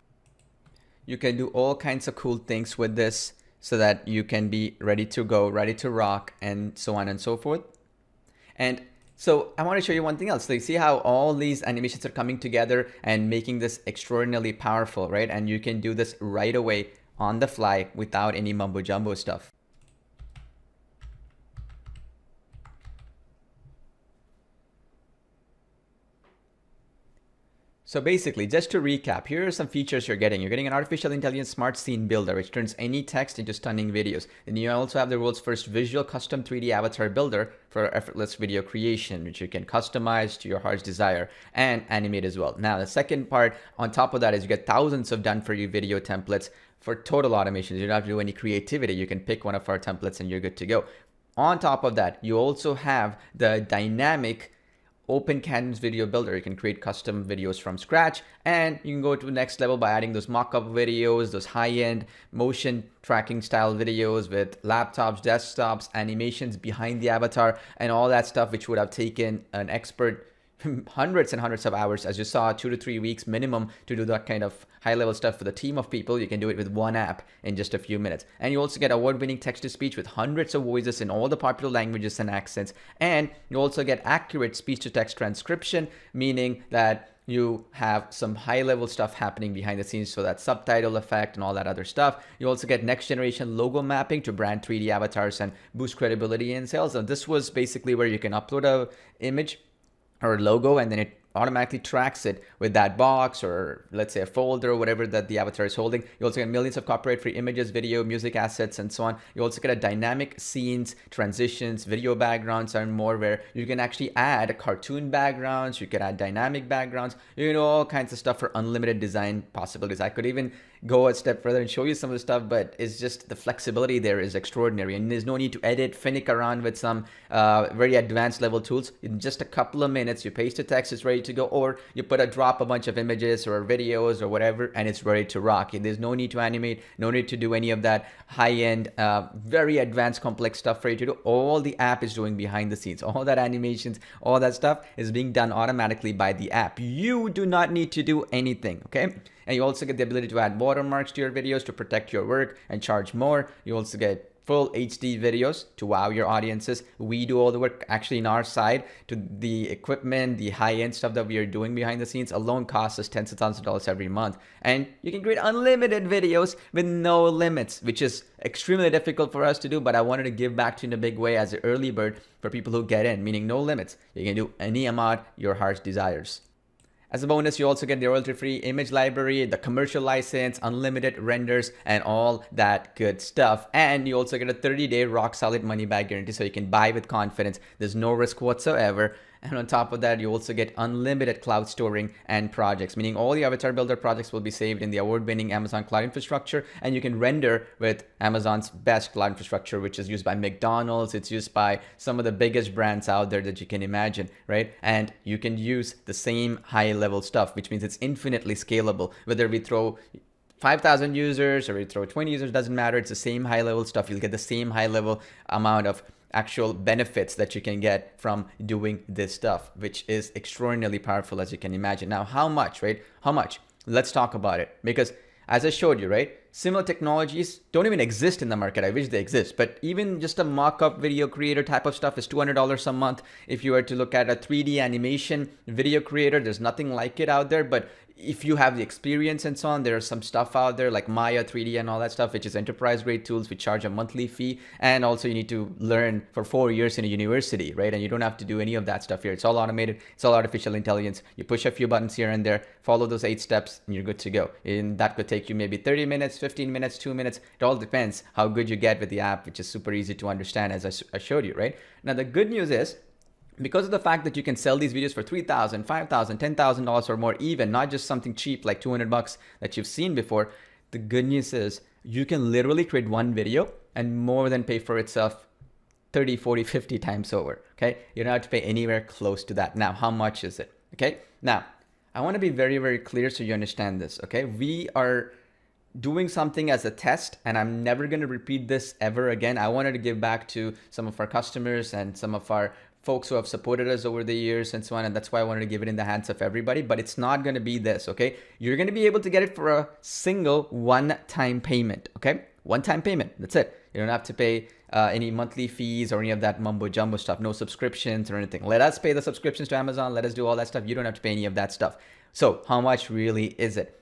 you can do all kinds of cool things with this so that you can be ready to go, ready to rock, and so on and so forth. And so I want to show you one thing else. So you see how all these animations are coming together and making this extraordinarily powerful, right? And you can do this right away on the fly without any mumbo jumbo stuff. So basically, just to recap, here are some features you're getting. You're getting an artificial intelligence smart scene builder, which turns any text into stunning videos. Then you also have the world's first visual custom 3D avatar builder for effortless video creation, which you can customize to your heart's desire and animate as well. Now, the second part on top of that is you get thousands of done-for-you video templates for total automations. You don't have to do any creativity. You can pick one of our templates and you're good to go. On top of that, you also have the dynamic open canvas video builder. You can create custom videos from scratch, and you can go to the next level by adding those mock-up videos, those high-end motion tracking style videos with laptops, desktops, animations behind the avatar, and all that stuff, which would have taken an expert hundreds and hundreds of hours, as you saw, 2 to 3 weeks minimum to do that kind of high level stuff for the team of people. You can do it with one app in just a few minutes. And you also get award-winning text-to-speech with hundreds of voices in all the popular languages and accents. And you also get accurate speech-to-text transcription, meaning that you have some high-level stuff happening behind the scenes, so that subtitle effect and all that other stuff. You also get next-generation logo mapping to brand 3D avatars and boost credibility in sales. And this was basically where you can upload a image or logo, and then it automatically tracks it with that box or let's say a folder or whatever that the avatar is holding. You also get millions of copyright-free images, video, music assets, and so on. You also get a dynamic scenes, transitions, video backgrounds, and more, where you can actually add cartoon backgrounds, you can add dynamic backgrounds, you know, all kinds of stuff for unlimited design possibilities. I could even go a step further and show you some of the stuff, but it's just the flexibility there is extraordinary, and there's no need to edit, finick around with some very advanced level tools. In just a couple of minutes, you paste the text, it's ready to go, or you drop a bunch of images or videos or whatever, and it's ready to rock. There's no need to animate, no need to do any of that high-end, very advanced, complex stuff for you to do. All the app is doing behind the scenes. All that animations, all that stuff is being done automatically by the app. You do not need to do anything, okay? And you also get the ability to add watermarks to your videos to protect your work and charge more. You also get full HD videos to wow your audiences. We do all the work actually on our side. To the equipment, the high-end stuff that we are doing behind the scenes alone costs us tens of thousands of dollars every month. And you can create unlimited videos with no limits, which is extremely difficult for us to do, but I wanted to give back to you in a big way as an early bird for people who get in, meaning no limits. You can do any amount your heart desires. As a bonus, you also get the royalty-free image library, the commercial license, unlimited renders, and all that good stuff. And you also get a 30-day rock-solid money-back guarantee, so you can buy with confidence. There's no risk whatsoever. And on top of that, you also get unlimited cloud storing and projects, meaning all the AvatarBuilder projects will be saved in the award-winning Amazon cloud infrastructure, and you can render with Amazon's best cloud infrastructure, which is used by McDonald's. It's used by some of the biggest brands out there that you can imagine, right? And you can use the same high-level stuff, which means it's infinitely scalable. Whether we throw 5,000 users or we throw 20 users, doesn't matter. It's the same high-level stuff. You'll get the same high-level amount of actual benefits that you can get from doing this stuff, which is extraordinarily powerful, as you can imagine. Now, how much, right? How much? Let's talk about it, because as I showed you, right, similar technologies don't even exist in the market. I wish they exist, but even just a mock-up video creator type of stuff is $200 a month. If you were to look at a 3D animation video creator, there's nothing like it out there. But if you have the experience and so on, there's some stuff out there like Maya 3D and all that stuff, which is enterprise grade tools. We charge a monthly fee, and also you need to learn for 4 years in a university, right? And you don't have to do any of that stuff here. It's all automated. It's all artificial intelligence. You push a few buttons here and there, follow those 8 steps, and you're good to go. And that could take you maybe 30 minutes, 15 minutes, 2 minutes. It all depends how good you get with the app, which is super easy to understand, as I showed you, right? Now, the good news is, because of the fact that you can sell these videos for $3,000, $5,000, $10,000 or more, even not just something cheap like $200 that you've seen before, the good news is you can literally create one video and more than pay for itself 30, 40, 50 times over. Okay, you don't have to pay anywhere close to that. Now, how much is it? Okay, now I want to be very, very clear so you understand this. Okay, we are doing something as a test, and I'm never going to repeat this ever again. I wanted to give back to some of our customers and some of our folks who have supported us over the years and so on, and that's why I wanted to give it in the hands of everybody. But it's not going to be this. Okay, you're going to be able to get it for a single one-time payment. Okay, one-time payment, that's it. You don't have to pay any monthly fees or any of that mumbo jumbo stuff. No subscriptions or anything. Let us pay the subscriptions to Amazon. Let us do all that stuff. You don't have to pay any of that stuff. So how much really is it?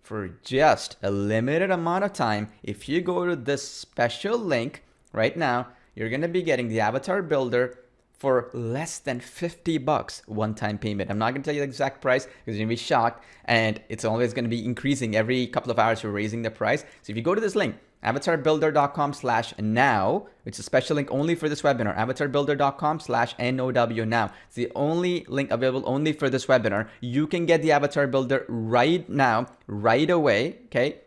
For just a limited amount of time, if you go to this special link right now, you're going to be getting the Avatar Builder for less than $50 one-time payment. I'm not going to tell you the exact price because you're going to be shocked, and it's always going to be increasing every couple of hours. We're raising the price. So if you go to this link, avatarbuilder.com/now, it's a special link only for this webinar, avatarbuilder.com/NOW now. It's the only link available only for this webinar. You can get the Avatar Builder right now, right away, okay?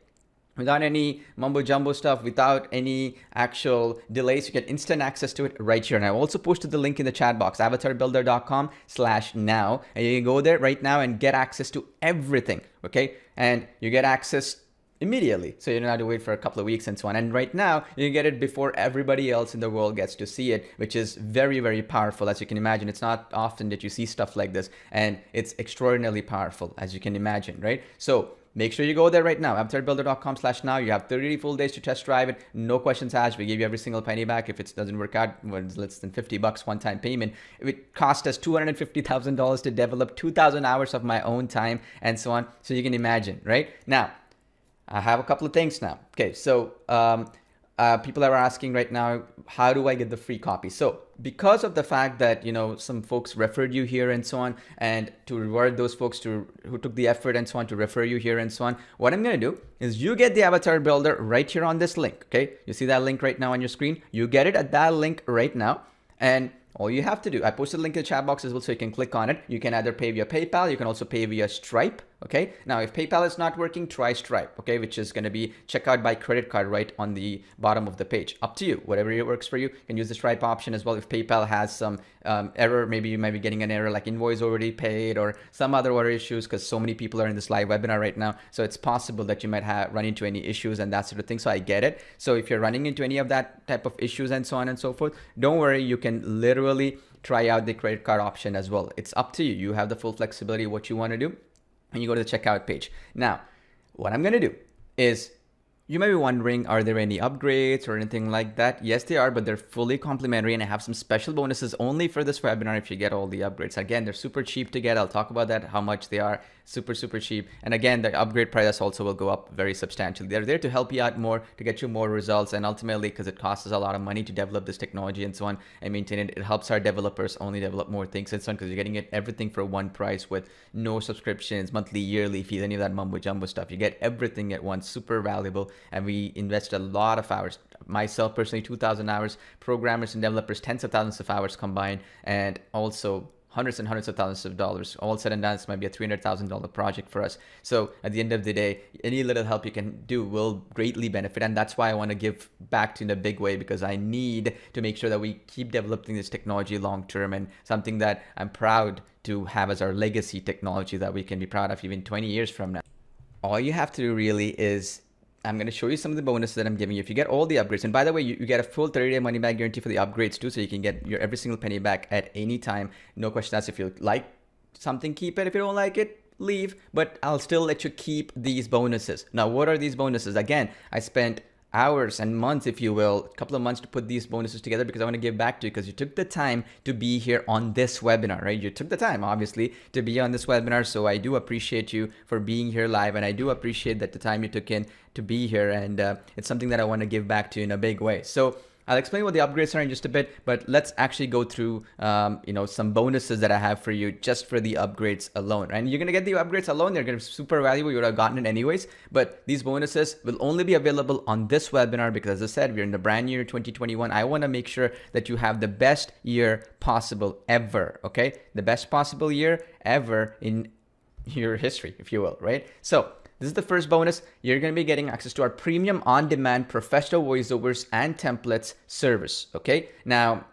Without any mumbo jumbo stuff, without any actual delays. You get instant access to it right here. And I also posted the link in the chat box, avatarbuilder.com/now. And you can go there right now and get access to everything, okay? And you get access immediately, so you don't have to wait for a couple of weeks and so on. And right now you get it before everybody else in the world gets to see it, which is very, very powerful. As you can imagine, it's not often that you see stuff like this, and it's extraordinarily powerful, as you can imagine, right? So make sure you go there right now, avatarbuilder.com/now. You have 30 full days to test drive it. No questions asked. We give you every single penny back. If it doesn't work out, well, it's less than $50 one-time payment. It cost us $250,000 to develop, 2,000 hours of my own time and so on. So you can imagine, right? Now, I have a couple of things now. Okay, so people are asking right now, how do I get the free copy? So because of the fact that, you know, some folks referred you here and so on, and to reward those folks who took the effort and so on to refer you here and so on, what I'm going to do is you get the Avatar Builder right here on this link. Okay, you see that link right now on your screen? You get it at that link right now. And all you have to do, I posted a link in the chat box as well, so you can click on it. You can either pay via PayPal, you can also pay via Stripe. Okay, now if PayPal is not working, try Stripe, okay, which is going to be checkout by credit card right on the bottom of the page. Up to you, whatever works for you. You can use the Stripe option as well. If PayPal has some error, maybe you might be getting an error like invoice already paid or some other issues, because so many people are in this live webinar right now. So it's possible that you might run into any issues and that sort of thing. So I get it. So if you're running into any of that type of issues and so on and so forth, don't worry, you can literally try out the credit card option as well. It's up to you. You have the full flexibility of what you want to do. And you go to the checkout page. Now, what I'm going to do is, you may be wondering, are there any upgrades or anything like that? Yes, they are, but they're fully complimentary, and I have some special bonuses only for this webinar if you get all the upgrades. Again, they're super cheap to get. I'll talk about that, how much they are. Super, super cheap. And again, the upgrade price also will go up very substantially. They're there to help you out more, to get you more results, and ultimately, because it costs us a lot of money to develop this technology and so on and maintain it, it helps our developers only develop more things and so on, because you're getting it everything for one price with no subscriptions, monthly, yearly fees, any of that mumbo jumbo stuff. You get everything at once. Super valuable. And we invest a lot of hours, myself personally 2,000 hours, programmers and developers tens of thousands of hours combined, and also hundreds and hundreds of thousands of dollars. All said and done, this might be a $300,000 project for us. So at the end of the day, any little help you can do will greatly benefit. And that's why I want to give back to in a big way, because I need to make sure that we keep developing this technology long term, and something that I'm proud to have as our legacy technology that we can be proud of even 20 years from now. All you have to do really is, I'm going to show you some of the bonuses that I'm giving you. If you get all the upgrades, and by the way, you get a full 30-day money-back guarantee for the upgrades too, so you can get your every single penny back at any time. No question asked. If you like something, keep it. If you don't like it, leave. But I'll still let you keep these bonuses. Now, what are these bonuses? Again, I spent hours and months, if you will, a couple of months to put these bonuses together, because I want to give back to you, because you took the time to be here on this webinar, right? You took the time, obviously, to be on this webinar. So I do appreciate you for being here live, and I do appreciate that the time you took in to be here, and it's something that I want to give back to you in a big way. So I'll explain what the upgrades are in just a bit, but let's actually go through some bonuses that I have for you just for the upgrades alone. And you're going to get the upgrades alone. They're going to be super valuable. You would have gotten it anyways, but these bonuses will only be available on this webinar, because as I said, we're in the brand new year 2021. I want to make sure that you have the best year possible ever, okay? The best possible year ever in your history, if you will, right? So This is the first bonus. You're going to be getting access to our premium on-demand professional voiceovers and templates service. Okay. Now,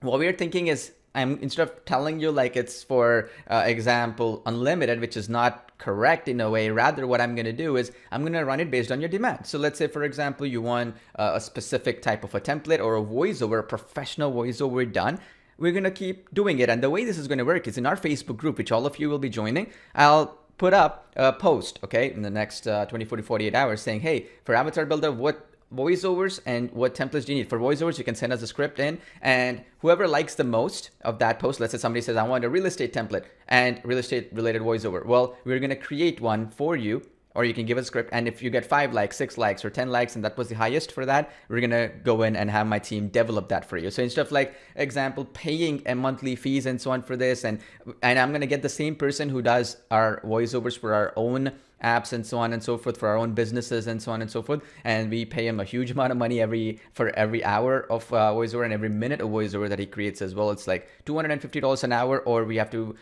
what we're thinking is, instead of telling you like it's for example unlimited, which is not correct in a way, rather what I'm going to do is I'm going to run it based on your demand. So let's say, for example, you want a specific type of a template or a voiceover, a professional voiceover done. We're going to keep doing it. And the way this is going to work is in our Facebook group, which all of you will be joining. I'll put up a post, okay, in the next 24 to 48 hours saying, hey, for AvatarBuilder, what voiceovers and what templates do you need? For voiceovers, you can send us a script in, and whoever likes the most of that post, let's say somebody says, I want a real estate template and real estate related voiceover. Well, we're going to create one for you, or you can give a script. And if you get 5 likes, 6 likes, or 10 likes, and that was the highest for that, we're going to go in and have my team develop that for you. So instead of like example, paying a monthly fees and so on for this, and I'm going to get the same person who does our voiceovers for our own apps and so on and so forth, for our own businesses and so on and so forth, and we pay him a huge amount of money for every hour of voiceover and every minute of voiceover that he creates as well. It's like $250 an hour, or we have to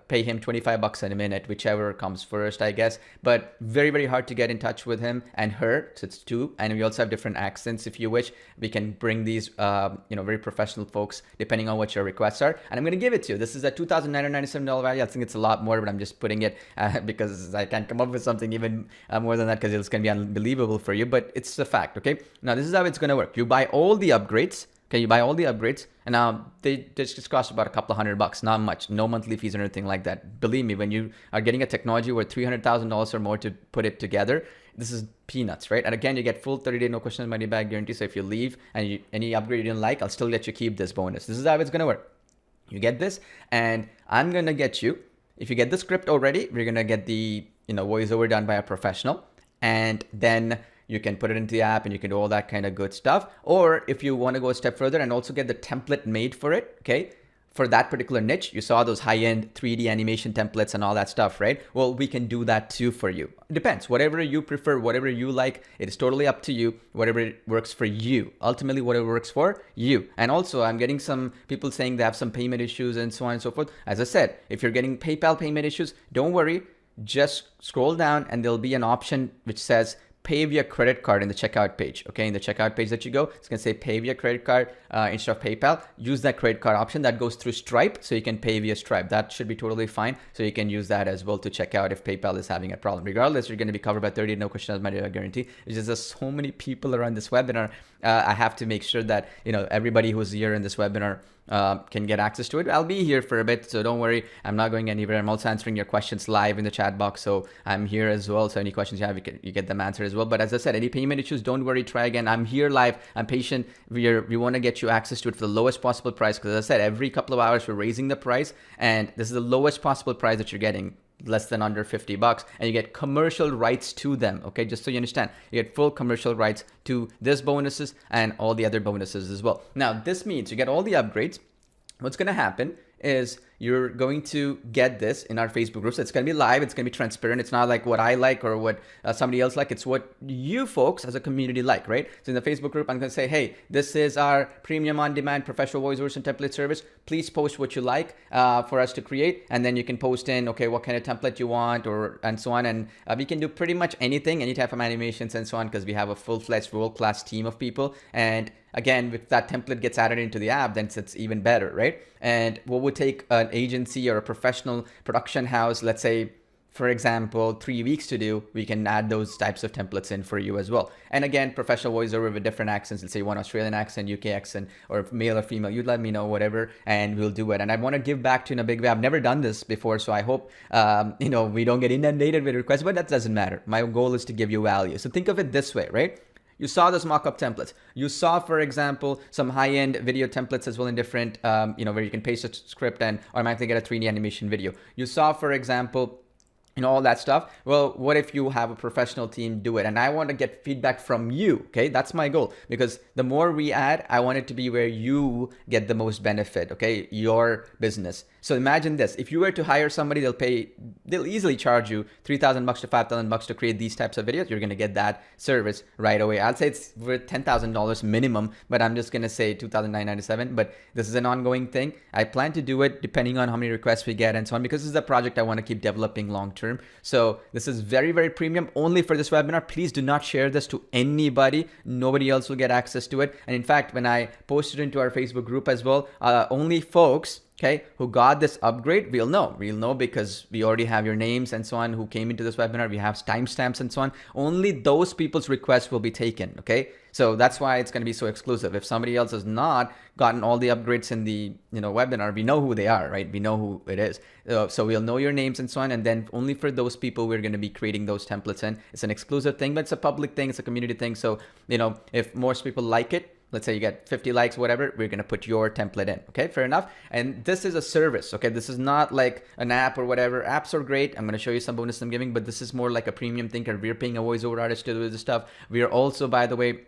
pay him $25 a minute, whichever comes first, I guess. But very, very hard to get in touch with him and her, so it's 2. And we also have different accents if you wish. We can bring these very professional folks depending on what your requests are, and I'm going to give it to you. This is a $2,997 value. I think it's a lot more, but I'm just putting it because I can't come up with something even more than that, because it's going to be unbelievable for you, but it's a fact. Okay, now this is how it's going to work. You buy all the upgrades. Okay, you buy all the upgrades, and now they just cost about a couple of $100, not much, no monthly fees or anything like that. Believe me, when you are getting a technology worth $300,000 or more to put it together, this is peanuts, right? And again, you get full 30-day no questions money back guarantee. So if you leave and any upgrade you didn't like, I'll still let you keep this bonus. This is how it's going to work. You get this, and I'm going to get you, if you get the script already, we're going to get the voiceover done by a professional, and then you can put it into the app and you can do all that kind of good stuff. Or if you want to go a step further and also get the template made for it, okay, for that particular niche, you saw those high-end 3D animation templates and all that stuff, right? Well, we can do that too for you. It depends. Whatever you prefer, whatever you like, it is totally up to you, whatever works for you. Ultimately, whatever works for you. And also, I'm getting some people saying they have some payment issues and so on and so forth. As I said, if you're getting PayPal payment issues, don't worry. Just scroll down and there'll be an option which says pay via credit card in the checkout page. Okay, in the checkout page that you go, it's gonna say pay via credit card instead of PayPal. Use that credit card option that goes through Stripe, so you can pay via Stripe. That should be totally fine. So you can use that as well to check out if PayPal is having a problem. Regardless, you're gonna be covered by 30 no questions money guarantee. It's just there's so many people around this webinar. I have to make sure that everybody who's here in this webinar can get access to it. I'll be here for a bit, so don't worry. I'm not going anywhere. I'm also answering your questions live in the chat box, so I'm here as well. So any questions you have, you get them answered as well. But as I said, any payment issues, don't worry. Try again. I'm here live. I'm patient. We want to get you access to it for the lowest possible price, because as I said, every couple of hours we're raising the price, and this is the lowest possible price that you're getting. Less than under $50, and you get commercial rights to them. Okay, just so you understand, you get full commercial rights to this bonuses and all the other bonuses as well. Now, this means you get all the upgrades. What's going to happen is you're going to get this in our Facebook group. So it's going to be live. It's going to be transparent. It's not like what I like or what somebody else like. It's what you folks as a community like, right? So in the Facebook group, I'm going to say, hey, this is our premium on-demand professional voiceovers and template service. Please post what you like for us to create. And then you can post in, okay, what kind of template you want and so on. And we can do pretty much anything, any type of animations and so on, because we have a full-fledged world-class team of people. And again, if that template gets added into the app, then it's even better, right? And what would take an agency or a professional production house, let's say, for example, 3 weeks to do, we can add those types of templates in for you as well. And again, professional voiceover with different accents. Let's say one Australian accent, UK accent, or male or female. You let me know, whatever, and we'll do it. And I want to give back to you in a big way. I've never done this before, so I hope we don't get inundated with requests, but that doesn't matter. My goal is to give you value. So think of it this way, right? You saw those mock-up templates. You saw, for example, some high-end video templates as well in different, where you can paste a script and automatically get a 3D animation video. You saw, for example, all that stuff. Well, what if you have a professional team do it? And I want to get feedback from you, okay? That's my goal, because the more we add, I want it to be where you get the most benefit, okay? Your business. So imagine this, if you were to hire somebody, they'll easily charge you $3,000 to $5,000 to create these types of videos. You're going to get that service right away. I'd say it's worth $10,000 minimum, but I'm just going to say $2,997. But this is an ongoing thing. I plan to do it depending on how many requests we get and so on, because this is a project I want to keep developing long term. term. So this is very, very premium only for this webinar. Please do not share this to anybody. Nobody else will get access to it. And in fact, when I posted into our Facebook group as well, only folks, okay, who got this upgrade, we'll know because we already have your names and so on who came into this webinar. We have timestamps and so on. Only those people's requests will be taken, okay? So that's why it's going to be so exclusive. If somebody else has not gotten all the upgrades in the webinar, we know who they are, right? We know who it is. So we'll know your names and so on. And then only for those people, we're going to be creating those templates in. It's an exclusive thing, but it's a public thing. It's a community thing. So, if most people like it, let's say you get 50 likes, whatever, we're going to put your template in. Okay, fair enough. And this is a service. Okay, this is not like an app or whatever. Apps are great. I'm going to show you some bonus I'm giving, but this is more like a premium thing. We're paying a voiceover artist to do this stuff. We are also, by the way,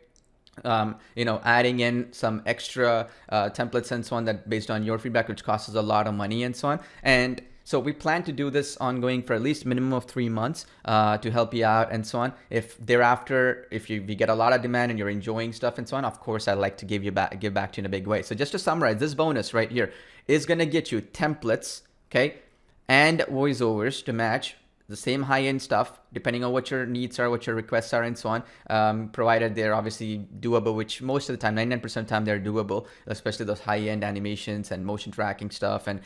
adding in some extra templates and so on that based on your feedback, which costs us a lot of money and so on. And so we plan to do this ongoing for at least minimum of 3 months to help you out and so on. If thereafter, we get a lot of demand and you're enjoying stuff and so on, of course, I'd like to give back to you in a big way. So just to summarize, this bonus right here is going to get you templates, okay, and voiceovers to match the same high-end stuff, depending on what your needs are, what your requests are, and so on, provided they're obviously doable, which most of the time, 99% of the time, they're doable, especially those high-end animations and motion tracking stuff and,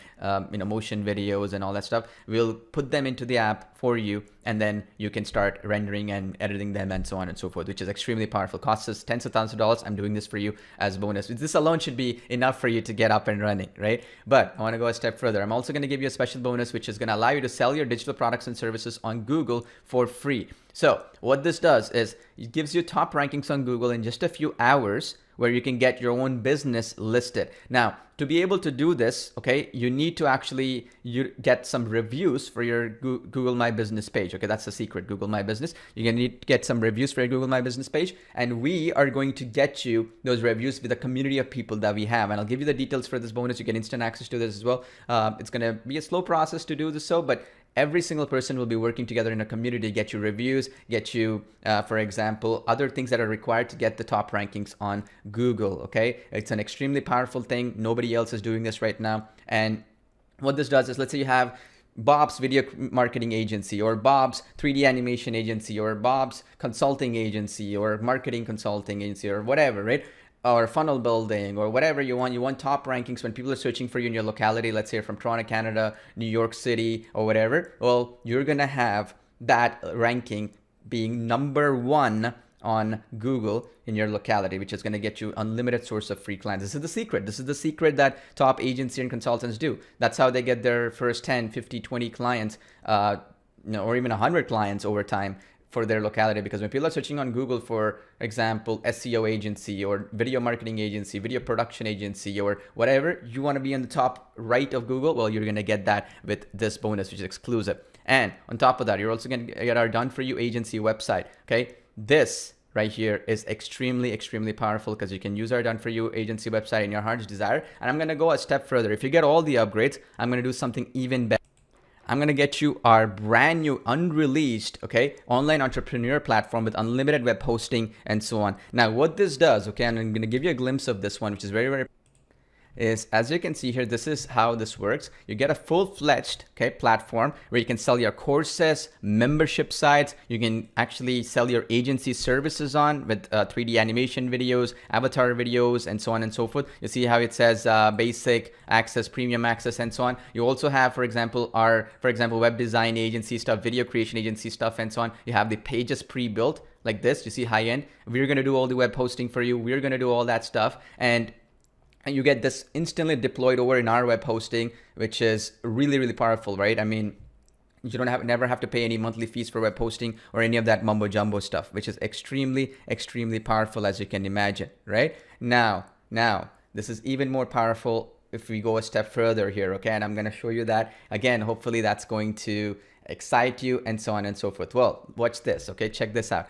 motion videos and all that stuff. We'll put them into the app for you, and then you can start rendering and editing them and so on and so forth, which is extremely powerful. Costs us tens of thousands of dollars. I'm doing this for you as a bonus. This alone should be enough for you to get up and running, right? But I want to go a step further. I'm also going to give you a special bonus, which is going to allow you to sell your digital products and services on Google for free. So what this does is it gives you top rankings on Google in just a few hours, where you can get your own business listed. Now, to be able to do this, okay, you need to actually get some reviews for your Google My Business page. Okay, that's the secret, Google My Business. You're gonna need to get some reviews for your Google My Business page, and we are going to get you those reviews with a community of people that we have. And I'll give you the details for this bonus. You get instant access to this as well. It's gonna be a slow process to do this, but every single person will be working together in a community to get you reviews, get you, for example, other things that are required to get the top rankings on Google, okay? It's an extremely powerful thing. Nobody else is doing this right now. And what this does is, let's say you have Bob's video marketing agency, or Bob's 3D animation agency, or Bob's consulting agency, or marketing consulting agency, or whatever, right? Or funnel building, or whatever you want top rankings when people are searching for you in your locality. Let's say you're from Toronto, Canada, New York City, or whatever. Well, you're going to have that ranking being #1 on Google in your locality, which is going to get you unlimited source of free clients. This is the secret. This is the secret that top agency and consultants do. That's how they get their first 10, 50, 20 clients, or even 100 clients over time for their locality. Because when people are searching on Google, for example, SEO agency or video marketing agency, video production agency, or whatever, you want to be in the top right of Google. Well, you're going to get that with this bonus, which is exclusive. And on top of that, you're also going to get our done for you agency website. Okay, this right here is extremely, extremely powerful, because you can use our done for you agency website in your heart's desire. And I'm going to go a step further. If you get all the upgrades, I'm going to do something even better. I'm going to get you our brand new unreleased, okay, online entrepreneur platform with unlimited web hosting and so on. Now, what this does, okay, and I'm going to give you a glimpse of this one, which is very, very, is, as you can see here, this is how this works. You get a full-fledged, okay, platform where you can sell your courses, membership sites. You can actually sell your agency services on with 3D animation videos, avatar videos, and so on and so forth. You see how it says basic access, premium access, and so on. You also have, for example, web design agency stuff, video creation agency stuff, and so on. You have the pages pre-built like this. You see high-end. We're going to do all the web hosting for you. We're going to do all that stuff. And you get this instantly deployed over in our web hosting, which is really, really powerful, right? I mean, you never have to pay any monthly fees for web hosting or any of that mumbo jumbo stuff, which is extremely, extremely powerful, as you can imagine, right? Now, this is even more powerful if we go a step further here, okay? And I'm going to show you that again. Hopefully that's going to excite you and so on and so forth. Well, watch this, okay? Check this out.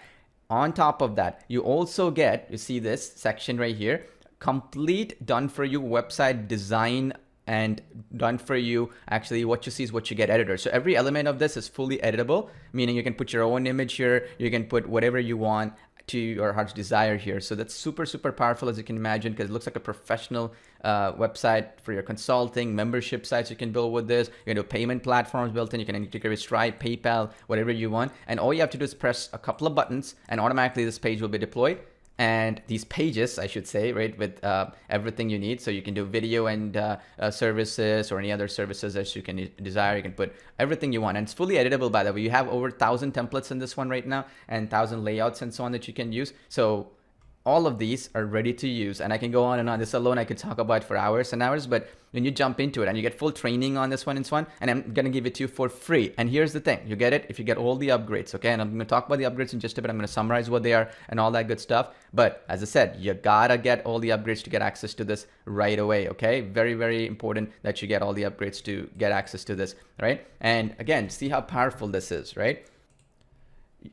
On top of that, you also get, you see this section right here, complete done for you website design, and done for you, actually what you see is what you get editor. So every element of this is fully editable, meaning you can put your own image here, you can put whatever you want, to your heart's desire here. So that's super, super powerful, as you can imagine, because it looks like a professional website for your consulting, membership sites you can build with this. You can do payment platforms built in. You can integrate with Stripe, PayPal, whatever you want. And all you have to do is press a couple of buttons and automatically this page will be deployed. And these pages, I should say, right, with everything you need. So you can do video and services or any other services that you can desire. You can put everything you want. And it's fully editable, by the way. You have over 1,000 templates in this one right now and 1,000 layouts and so on that you can use. So all of these are ready to use, and I can go on and on. This alone I could talk about for hours and hours, but when you jump into it and you get full training on this one and so on, and I'm gonna give it to you for free. And here's the thing, you get it if you get all the upgrades, okay? And I'm gonna talk about the upgrades in just a bit. I'm gonna summarize what they are and all that good stuff. But as I said, you gotta get all the upgrades to get access to this right away, okay? Very, very important that you get all the upgrades to get access to this, right? And again, see how powerful this is, right?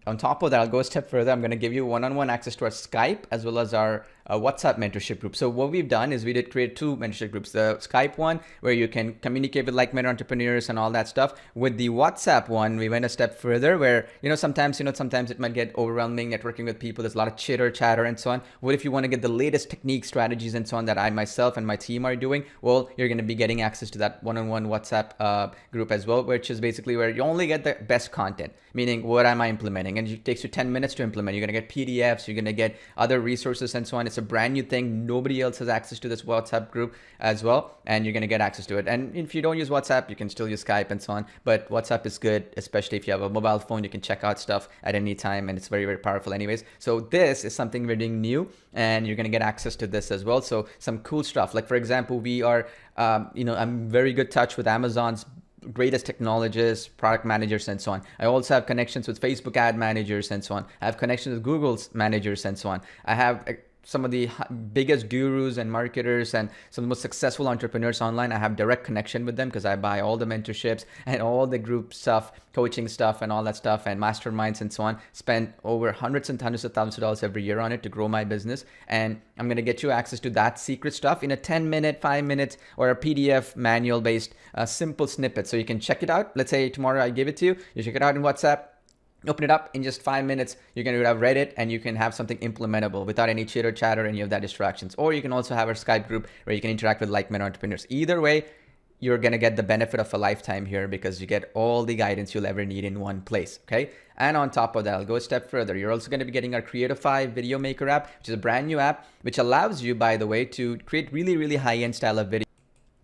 On top of that, I'll go a step further. I'm going to give you one-on-one access to our Skype as well as our WhatsApp mentorship group. So what we've done is we did create 2 mentorship groups. The Skype one, where you can communicate with like-minded entrepreneurs and all that stuff. With the WhatsApp one, we went a step further where, sometimes it might get overwhelming networking with people. There's a lot of chitter, chatter, and so on. What if you want to get the latest techniques, strategies, and so on that I myself and my team are doing? Well, you're going to be getting access to that one-on-one WhatsApp group as well, which is basically where you only get the best content, meaning what am I implementing? And it takes you 10 minutes to implement. You're going to get PDFs, you're going to get other resources and so on. It's a brand new thing. Nobody else has access to this WhatsApp group as well, and you're going to get access to it. And if you don't use WhatsApp, you can still use Skype and so on, but WhatsApp is good, especially if you have a mobile phone. You can check out stuff at any time, and it's very, very powerful anyways. So this is something we're doing new, and you're going to get access to this as well. So some cool stuff, like for example, we are I'm very good touch with Amazon's greatest technologists, product managers, and so on. I also have connections with Facebook ad managers and so on. I have connections with Google's managers and so on. I have some of the biggest gurus and marketers and some of the most successful entrepreneurs online. I have direct connection with them because I buy all the mentorships and all the group stuff, coaching stuff and all that stuff, and masterminds and so on. Spend over hundreds and hundreds of thousands of dollars every year on it to grow my business. And I'm going to get you access to that secret stuff in a 10-minute, 5 minutes, or a PDF manual based simple snippet. So you can check it out. Let's say tomorrow I give it to you. You check it out in WhatsApp. Open it up in just 5 minutes. You're going to have read it and you can have something implementable without any chitter chatter, any of that distractions. Or you can also have our Skype group where you can interact with like-minded entrepreneurs. Either way, you're going to get the benefit of a lifetime here because you get all the guidance you'll ever need in one place. Okay. And on top of that, I'll go a step further. You're also going to be getting our Creatify Video Maker app, which is a brand new app, which allows you, by the way, to create really, really high-end style of video.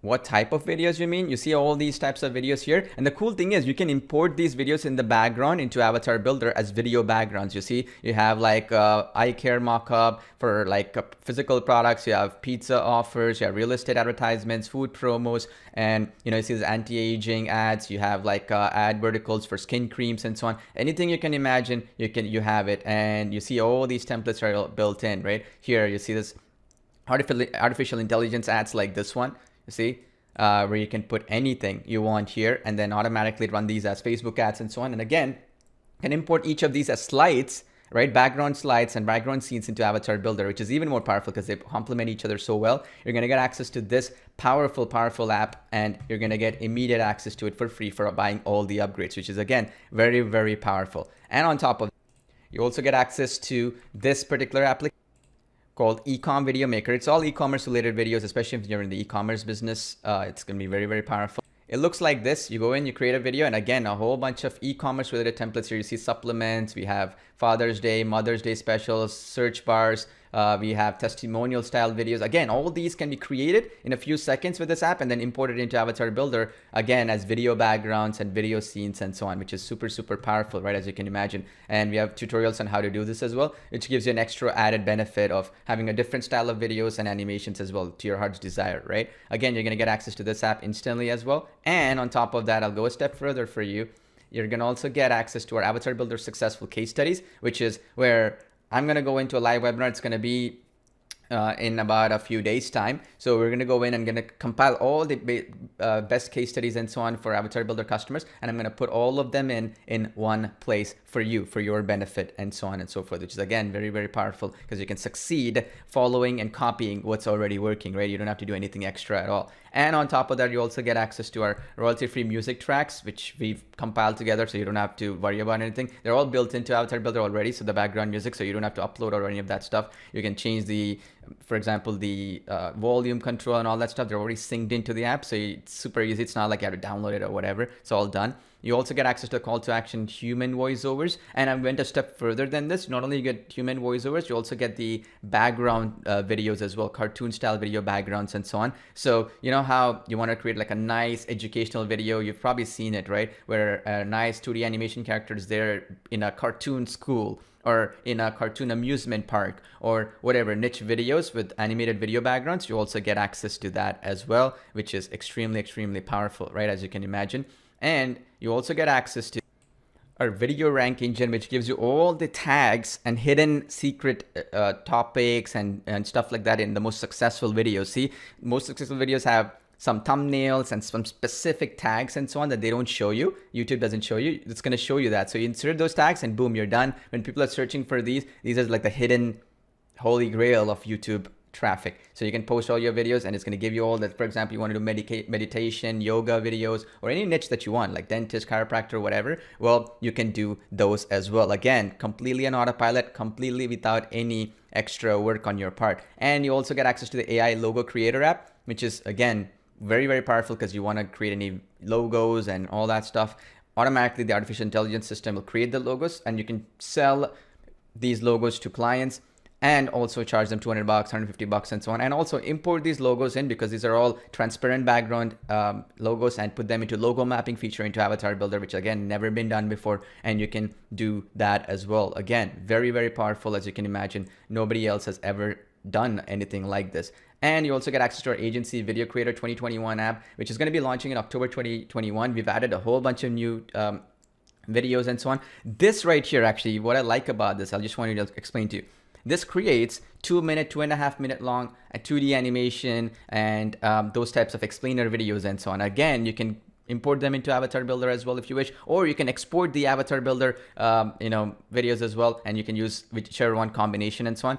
What type of videos you mean? You see all these types of videos here. And the cool thing is you can import these videos in the background into AvatarBuilder as video backgrounds. You see, you have like eye care mockup for like physical products. You have pizza offers, you have real estate advertisements, food promos, and you see these anti-aging ads. You have like ad verticals for skin creams and so on. Anything you can imagine, you have it. And you see all these templates are built in right here. You see this artificial intelligence ads like this one. See, where you can put anything you want here and then automatically run these as Facebook ads and so on. And again, you can import each of these as slides, right? Background slides and background scenes into AvatarBuilder, which is even more powerful because they complement each other so well. You're going to get access to this powerful, powerful app, and you're going to get immediate access to it for free for buying all the upgrades, which is again, very, very powerful. And on top of that, you also get access to this particular application called Ecom Video Maker. It's all e-commerce related videos, especially if you're in the e-commerce business. It's going to be very, very powerful. It looks like this. You go in, you create a video, and again, a whole bunch of e-commerce related templates here. You see supplements, we have Father's Day, Mother's Day specials, search bars, we have testimonial style videos. Again, all these can be created in a few seconds with this app and then imported into AvatarBuilder again as video backgrounds and video scenes and so on, which is super, super powerful, right? As you can imagine. And we have tutorials on how to do this as well, which gives you an extra added benefit of having a different style of videos and animations as well to your heart's desire, right? Again, you're going to get access to this app instantly as well. And on top of that, I'll go a step further for you. You're going to also get access to our AvatarBuilder successful case studies, which is where I'm going to go into a live webinar. It's going to be in about a few days time. So we're going to go in and going to compile all the best case studies and so on for AvatarBuilder customers, and I'm going to put all of them in one place for you, for your benefit, and so on and so forth, which is again very, very powerful because you can succeed following and copying what's already working, right? You don't have to do anything extra at all. And on top of that, you also get access to our royalty-free music tracks, which we've compiled together, so you don't have to worry about anything. They're all built into AvatarBuilder already, so the background music, so you don't have to upload or any of that stuff. You can change the, for example, the volume control and all that stuff. They're already synced into the app, so it's super easy. It's not like you have to download it or whatever. It's all done. You also get access to call to action human voiceovers, and I went a step further than this. Not only you get human voiceovers, you also get the background videos as well, cartoon style video backgrounds and so on. So you know how you want to create like a nice educational video, you've probably seen it, right? Where a nice 2D animation character is there in a cartoon school or in a cartoon amusement park or whatever, niche videos with animated video backgrounds. You also get access to that as well, which is extremely, extremely powerful, right? As you can imagine. And you also get access to our video rank engine, which gives you all the tags and hidden secret topics and stuff like that in the most successful videos. See, most successful videos have some thumbnails and some specific tags and so on that they don't show you. YouTube doesn't show you. It's going to show you that. So you insert those tags and boom, you're done. When people are searching for these are like the hidden holy grail of YouTube traffic. So you can post all your videos and it's going to give you all that. For example, you want to do meditation, yoga videos, or any niche that you want, like dentist, chiropractor, whatever. Well, you can do those as well. Again, completely on autopilot, completely without any extra work on your part. And you also get access to the AI logo creator app, which is again very, very powerful because you want to create any logos and all that stuff. Automatically, the artificial intelligence system will create the logos and you can sell these logos to clients and also charge them $200, $150 and so on. And also import these logos in because these are all transparent background logos, and put them into logo mapping feature into AvatarBuilder, which again, never been done before. And you can do that as well. Again, very, very powerful. As you can imagine, nobody else has ever done anything like this. And you also get access to our agency Video Creator 2021 app, which is going to be launching in October 2021. We've added a whole bunch of new videos and so on. This right here, actually, what I like about this, I just wanted to explain to you. This creates 2-minute, 2.5-minute long 2D animation and those types of explainer videos and so on. Again, you can import them into AvatarBuilder as well if you wish, or you can export the AvatarBuilder videos as well, and you can use whichever one combination and so on.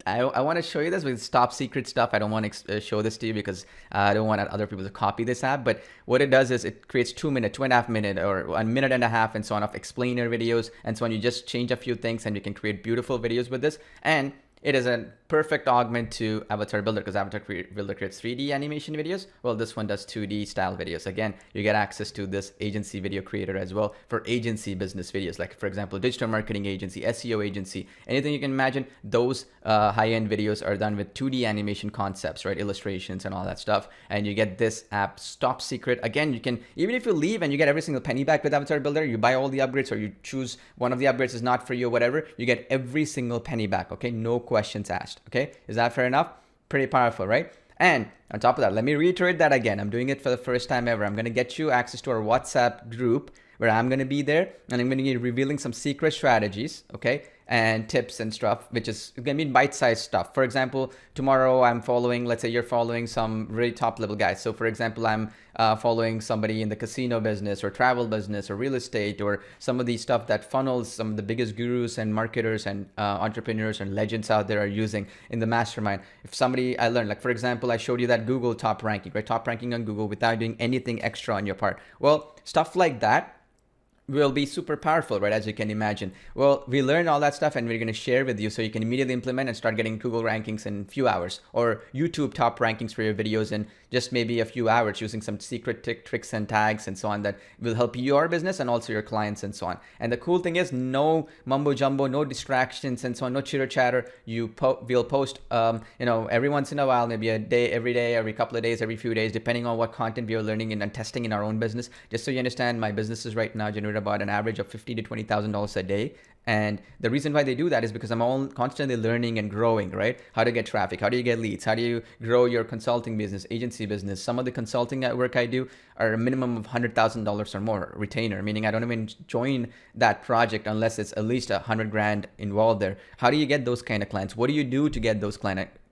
I want to show you this with top secret stuff. I don't want to show this to you because I don't want other people to copy this app, but what it does is it creates 2-minute, 2.5-minute, or 1.5 minutes and so on of explainer videos and so on. You just change a few things and you can create beautiful videos with this. And it is a perfect augment to AvatarBuilder because AvatarBuilder creates 3D animation videos. Well, this one does 2D style videos. Again, you get access to this agency video creator as well for agency business videos, like for example, digital marketing agency, SEO agency, anything you can imagine. Those high-end videos are done with 2D animation concepts, right? Illustrations and all that stuff. And you get this app top secret. Again, you can, even if you leave and you get every single penny back with AvatarBuilder, you buy all the upgrades or you choose one of the upgrades is not for you or whatever, you get every single penny back. Okay, no questions asked. Okay, is that fair enough? Pretty powerful, right? And on top of that, let me reiterate that again. I'm doing it for the first time ever. I'm going to get you access to our WhatsApp group where I'm going to be there and I'm going to be revealing some secret strategies, okay, and tips and stuff, which is going to be bite-sized stuff. For example, tomorrow I'm following, let's say you're following some really top level guys. So for example, I'm following somebody in the casino business or travel business or real estate or some of the stuff that funnels some of the biggest gurus and marketers and entrepreneurs and legends out there are using in the mastermind. If somebody I learned, like for example, I showed you that Google top ranking, right? Top ranking on Google without doing anything extra on your part. Well, stuff like that will be super powerful, right? As you can imagine. Well, we learned all that stuff and we're going to share with you so you can immediately implement and start getting Google rankings in a few hours, or YouTube top rankings for your videos in just maybe a few hours using some secret tricks and tags and so on that will help your business and also your clients and so on. And the cool thing is no mumbo jumbo, no distractions and so on, no chitter chatter. We'll post, every once in a while, maybe a day, every couple of days, every few days, depending on what content we are learning and testing in our own business. Just so you understand, my businesses right now generate about an average of $50,000 to $20,000 a day. And the reason why they do that is because I'm all constantly learning and growing, right? How to get traffic, how do you get leads, how do you grow your consulting business, agency business. Some of the consulting work I do are a minimum of $100,000 or more retainer, meaning I don't even join that project unless it's at least $100,000 involved there. How do you get those kind of clients? What do you do to get those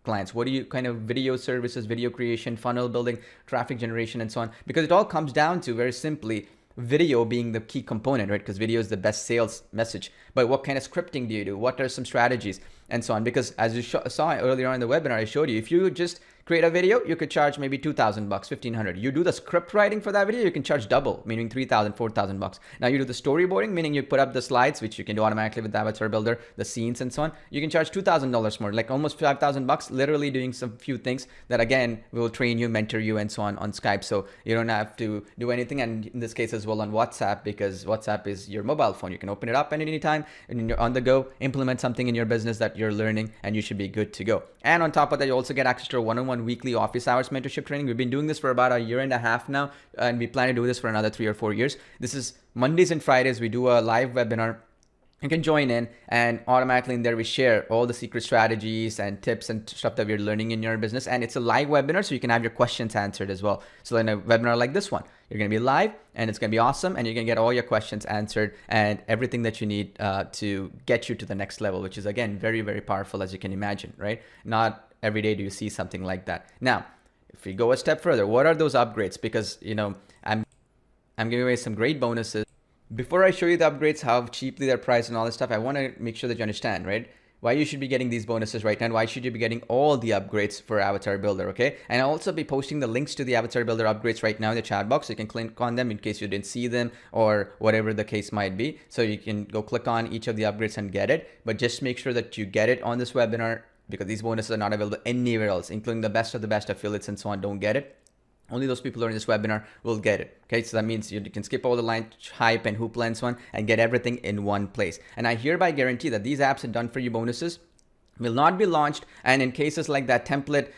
clients? What do you kind of video services, video creation, funnel building, traffic generation, and so on? Because it all comes down to, very simply, video being the key component, right? Because video is the best sales message. But what kind of scripting do you do? What are some strategies, and so on? Because as you saw earlier on in the webinar, I showed you, if you just create a video, you could charge maybe $2,000, $1,500. You do the script writing for that video, you can charge double, meaning $3,000, $4,000. Now you do the storyboarding, meaning you put up the slides, which you can do automatically with the Avatar Builder, the scenes and so on. You can charge $2,000 more, like almost $5,000, literally doing some few things that, again, will train you, mentor you, and so on Skype. So you don't have to do anything. And in this case as well on WhatsApp, because WhatsApp is your mobile phone. You can open it up at any time and you're on the go, implement something in your business that you're learning, and you should be good to go. And on top of that, you also get access to a one-on-one weekly office hours mentorship training. We've been doing this for about a year and a half now, and we plan to do this for another 3 or 4 years. This is Mondays and Fridays. We do a live webinar. You can join in, and automatically in there we share all the secret strategies and tips and stuff that we're learning in your business. And it's a live webinar, so you can have your questions answered as well. So in a webinar like this one, you're going to be live, and it's going to be awesome, and you're going to get all your questions answered and everything that you need to get you to the next level, which is, again, very, very powerful, as you can imagine, right? Not every day do you see something like that. Now, if we go a step further, what are those upgrades? Because, I'm giving away some great bonuses. Before I show you the upgrades, how cheaply they're priced and all this stuff, I want to make sure that you understand, right? Why you should be getting these bonuses right now, and why should you be getting all the upgrades for Avatar Builder, okay? And I'll also be posting the links to the Avatar Builder upgrades right now in the chat box. So you can click on them in case you didn't see them or whatever the case might be. So you can go click on each of the upgrades and get it. But just make sure that you get it on this webinar, because these bonuses are not available anywhere else, including the best of the best affiliates and so on. Don't get it. Only those people who are in this webinar will get it. Okay, so that means you can skip all the line hype and hoopla and so on and get everything in one place. And I hereby guarantee that these apps and done for you bonuses will not be launched, and in cases like that template,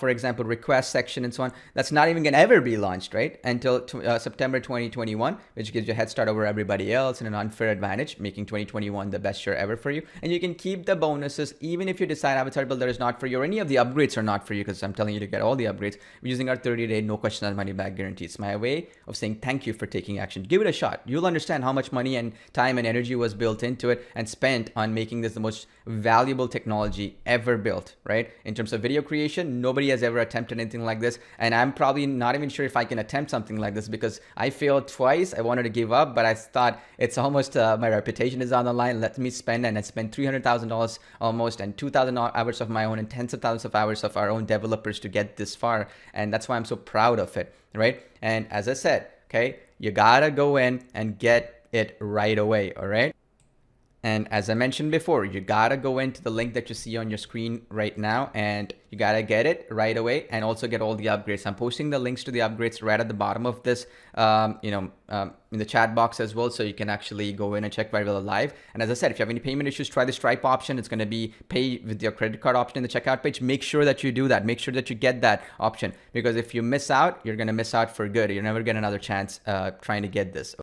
for example, request section and so on, that's not even going to ever be launched, right, until September 2021, which gives you a head start over everybody else and an unfair advantage, making 2021 the best year ever for you. And you can keep the bonuses even if you decide Avatar Builder is not for you, or any of the upgrades are not for you, because I'm telling you to get all the upgrades using our 30-day no question asked money back guarantee. It's my way of saying thank you for taking action. Give it a shot. You'll understand how much money and time and energy was built into it and spent on making this the most valuable technology ever built, right? In terms of video creation, nobody has ever attempted anything like this, and I'm probably not even sure if I can attempt something like this, because I failed twice. I wanted to give up, but I thought it's almost my reputation is on the line. Let me spend, and I spent $300,000 almost, and 2,000 hours of my own, and tens of thousands of hours of our own developers to get this far, and that's why I'm so proud of it, right? And as I said, okay, you gotta go in and get it right away, all right? And as I mentioned before, you gotta go into the link that you see on your screen right now, and you gotta get it right away, and also get all the upgrades. I'm posting the links to the upgrades right at the bottom of this, in the chat box as well, so you can actually go in and check while we're live. And as I said, if you have any payment issues, try the Stripe option. It's gonna be pay with your credit card option in the checkout page. Make sure that you do that. Make sure that you get that option, because if you miss out, you're gonna miss out for good. You'll never get another chance trying to get this.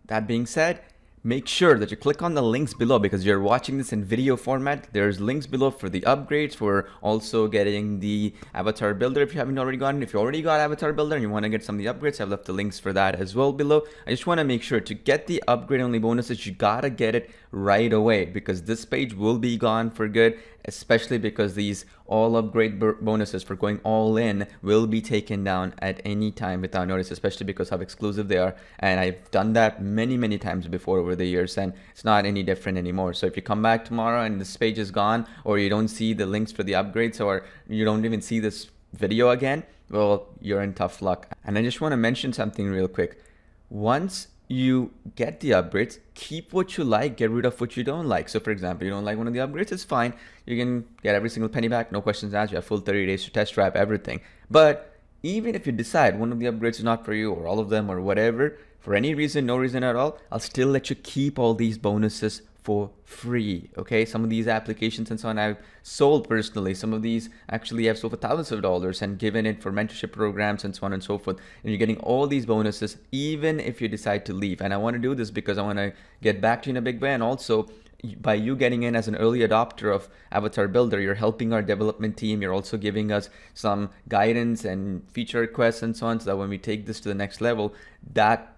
That being said, make sure that you click on the links below, because you're watching this in video format. There's links below for the upgrades, for also getting the Avatar Builder if you haven't already gotten. If you already got Avatar Builder and you want to get some of the upgrades, I've left the links for that as well below. I just want to make sure to get the upgrade only bonuses, you gotta get it right away, because this page will be gone for good, especially because these all upgrade bonuses for going all in will be taken down at any time without notice, especially because how exclusive they are. And I've done that many times before over the years, and it's not any different anymore. So if you come back tomorrow and this page is gone, or you don't see the links for the upgrades, or you don't even see this video again, well, you're in tough luck. And I just want to mention something real quick. Once you get the upgrades, keep what you like, get rid of what you don't like. So for example, you don't like one of the upgrades, it's fine. You can get every single penny back, no questions asked. You have full 30 days to test drive everything. But even if you decide one of the upgrades is not for you, or all of them, or whatever, for any reason, no reason at all, I'll still let you keep all these bonuses for free. Okay, some of these applications and so on I've sold personally. Some of these actually I've sold for thousands of dollars and given it for mentorship programs and so on and so forth. And you're getting all these bonuses even if you decide to leave. And I want to do this because I want to get back to you in a big way. And also, by you getting in as an early adopter of Avatar Builder, you're helping our development team. You're also giving us some guidance and feature requests and so on, so that when we take this to the next level, that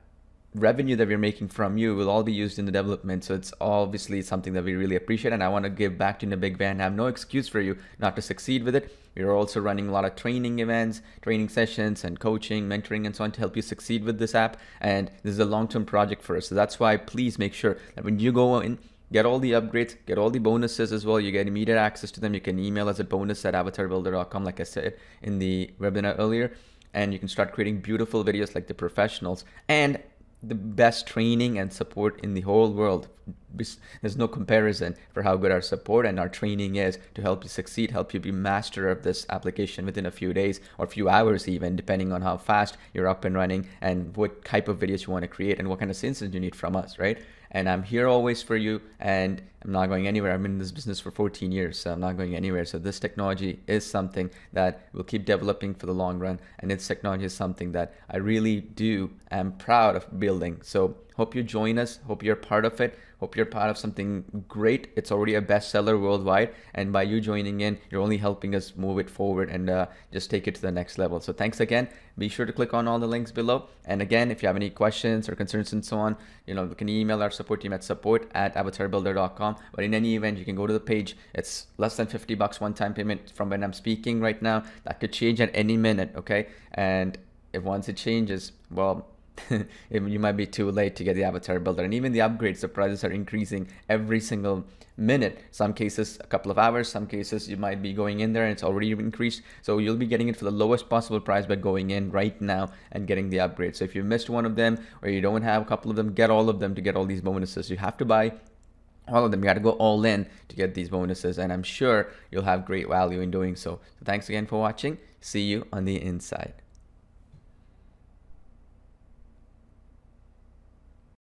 revenue that we're making from you will all be used in the development. So it's obviously something that we really appreciate, and I want to give back to you in a big way and have no excuse for you not to succeed with it. We're also running a lot of training events, training sessions, and coaching, mentoring, and so on to help you succeed with this app. And this is a long-term project for us. So that's why please make sure that when you go in, get all the upgrades, get all the bonuses as well. You get immediate access to them. You can email us at bonus@avatarbuilder.com, like I said in the webinar earlier. And you can start creating beautiful videos like the professionals, and the best training and support in the whole world. There's no comparison for how good our support and our training is to help you succeed, help you be master of this application within a few days or a few hours even, depending on how fast you're up and running and what type of videos you want to create and what kind of assistance you need from us, right? And I'm here always for you, and I'm not going anywhere. I've been in this business for 14 years, so I'm not going anywhere. So this technology is something that will keep developing for the long run, and its technology is something that I really am proud of building. So hope you join us, hope you're part of it, hope you're part of something great. It's already a bestseller worldwide, and by you joining in, you're only helping us move it forward and just take it to the next level. So thanks again. Be sure to click on all the links below. And again, if you have any questions or concerns and so on, you can email our support team at support@avatarbuilder.com. But in any event, you can go to the page. It's less than $50 one-time payment from when I'm speaking right now. That could change at any minute, okay? And if once it changes, well, you might be too late to get the Avatar Builder. And even the upgrades, the prices are increasing every single minute. Some cases a couple of hours, some cases you might be going in there and it's already increased. So you'll be getting it for the lowest possible price by going in right now and getting the upgrade. So if you missed one of them or you don't have a couple of them, get all of them to get all these bonuses. You have to buy all of them. You got to go all in to get these bonuses, and I'm sure you'll have great value in doing so. So thanks again for watching. See you on the inside.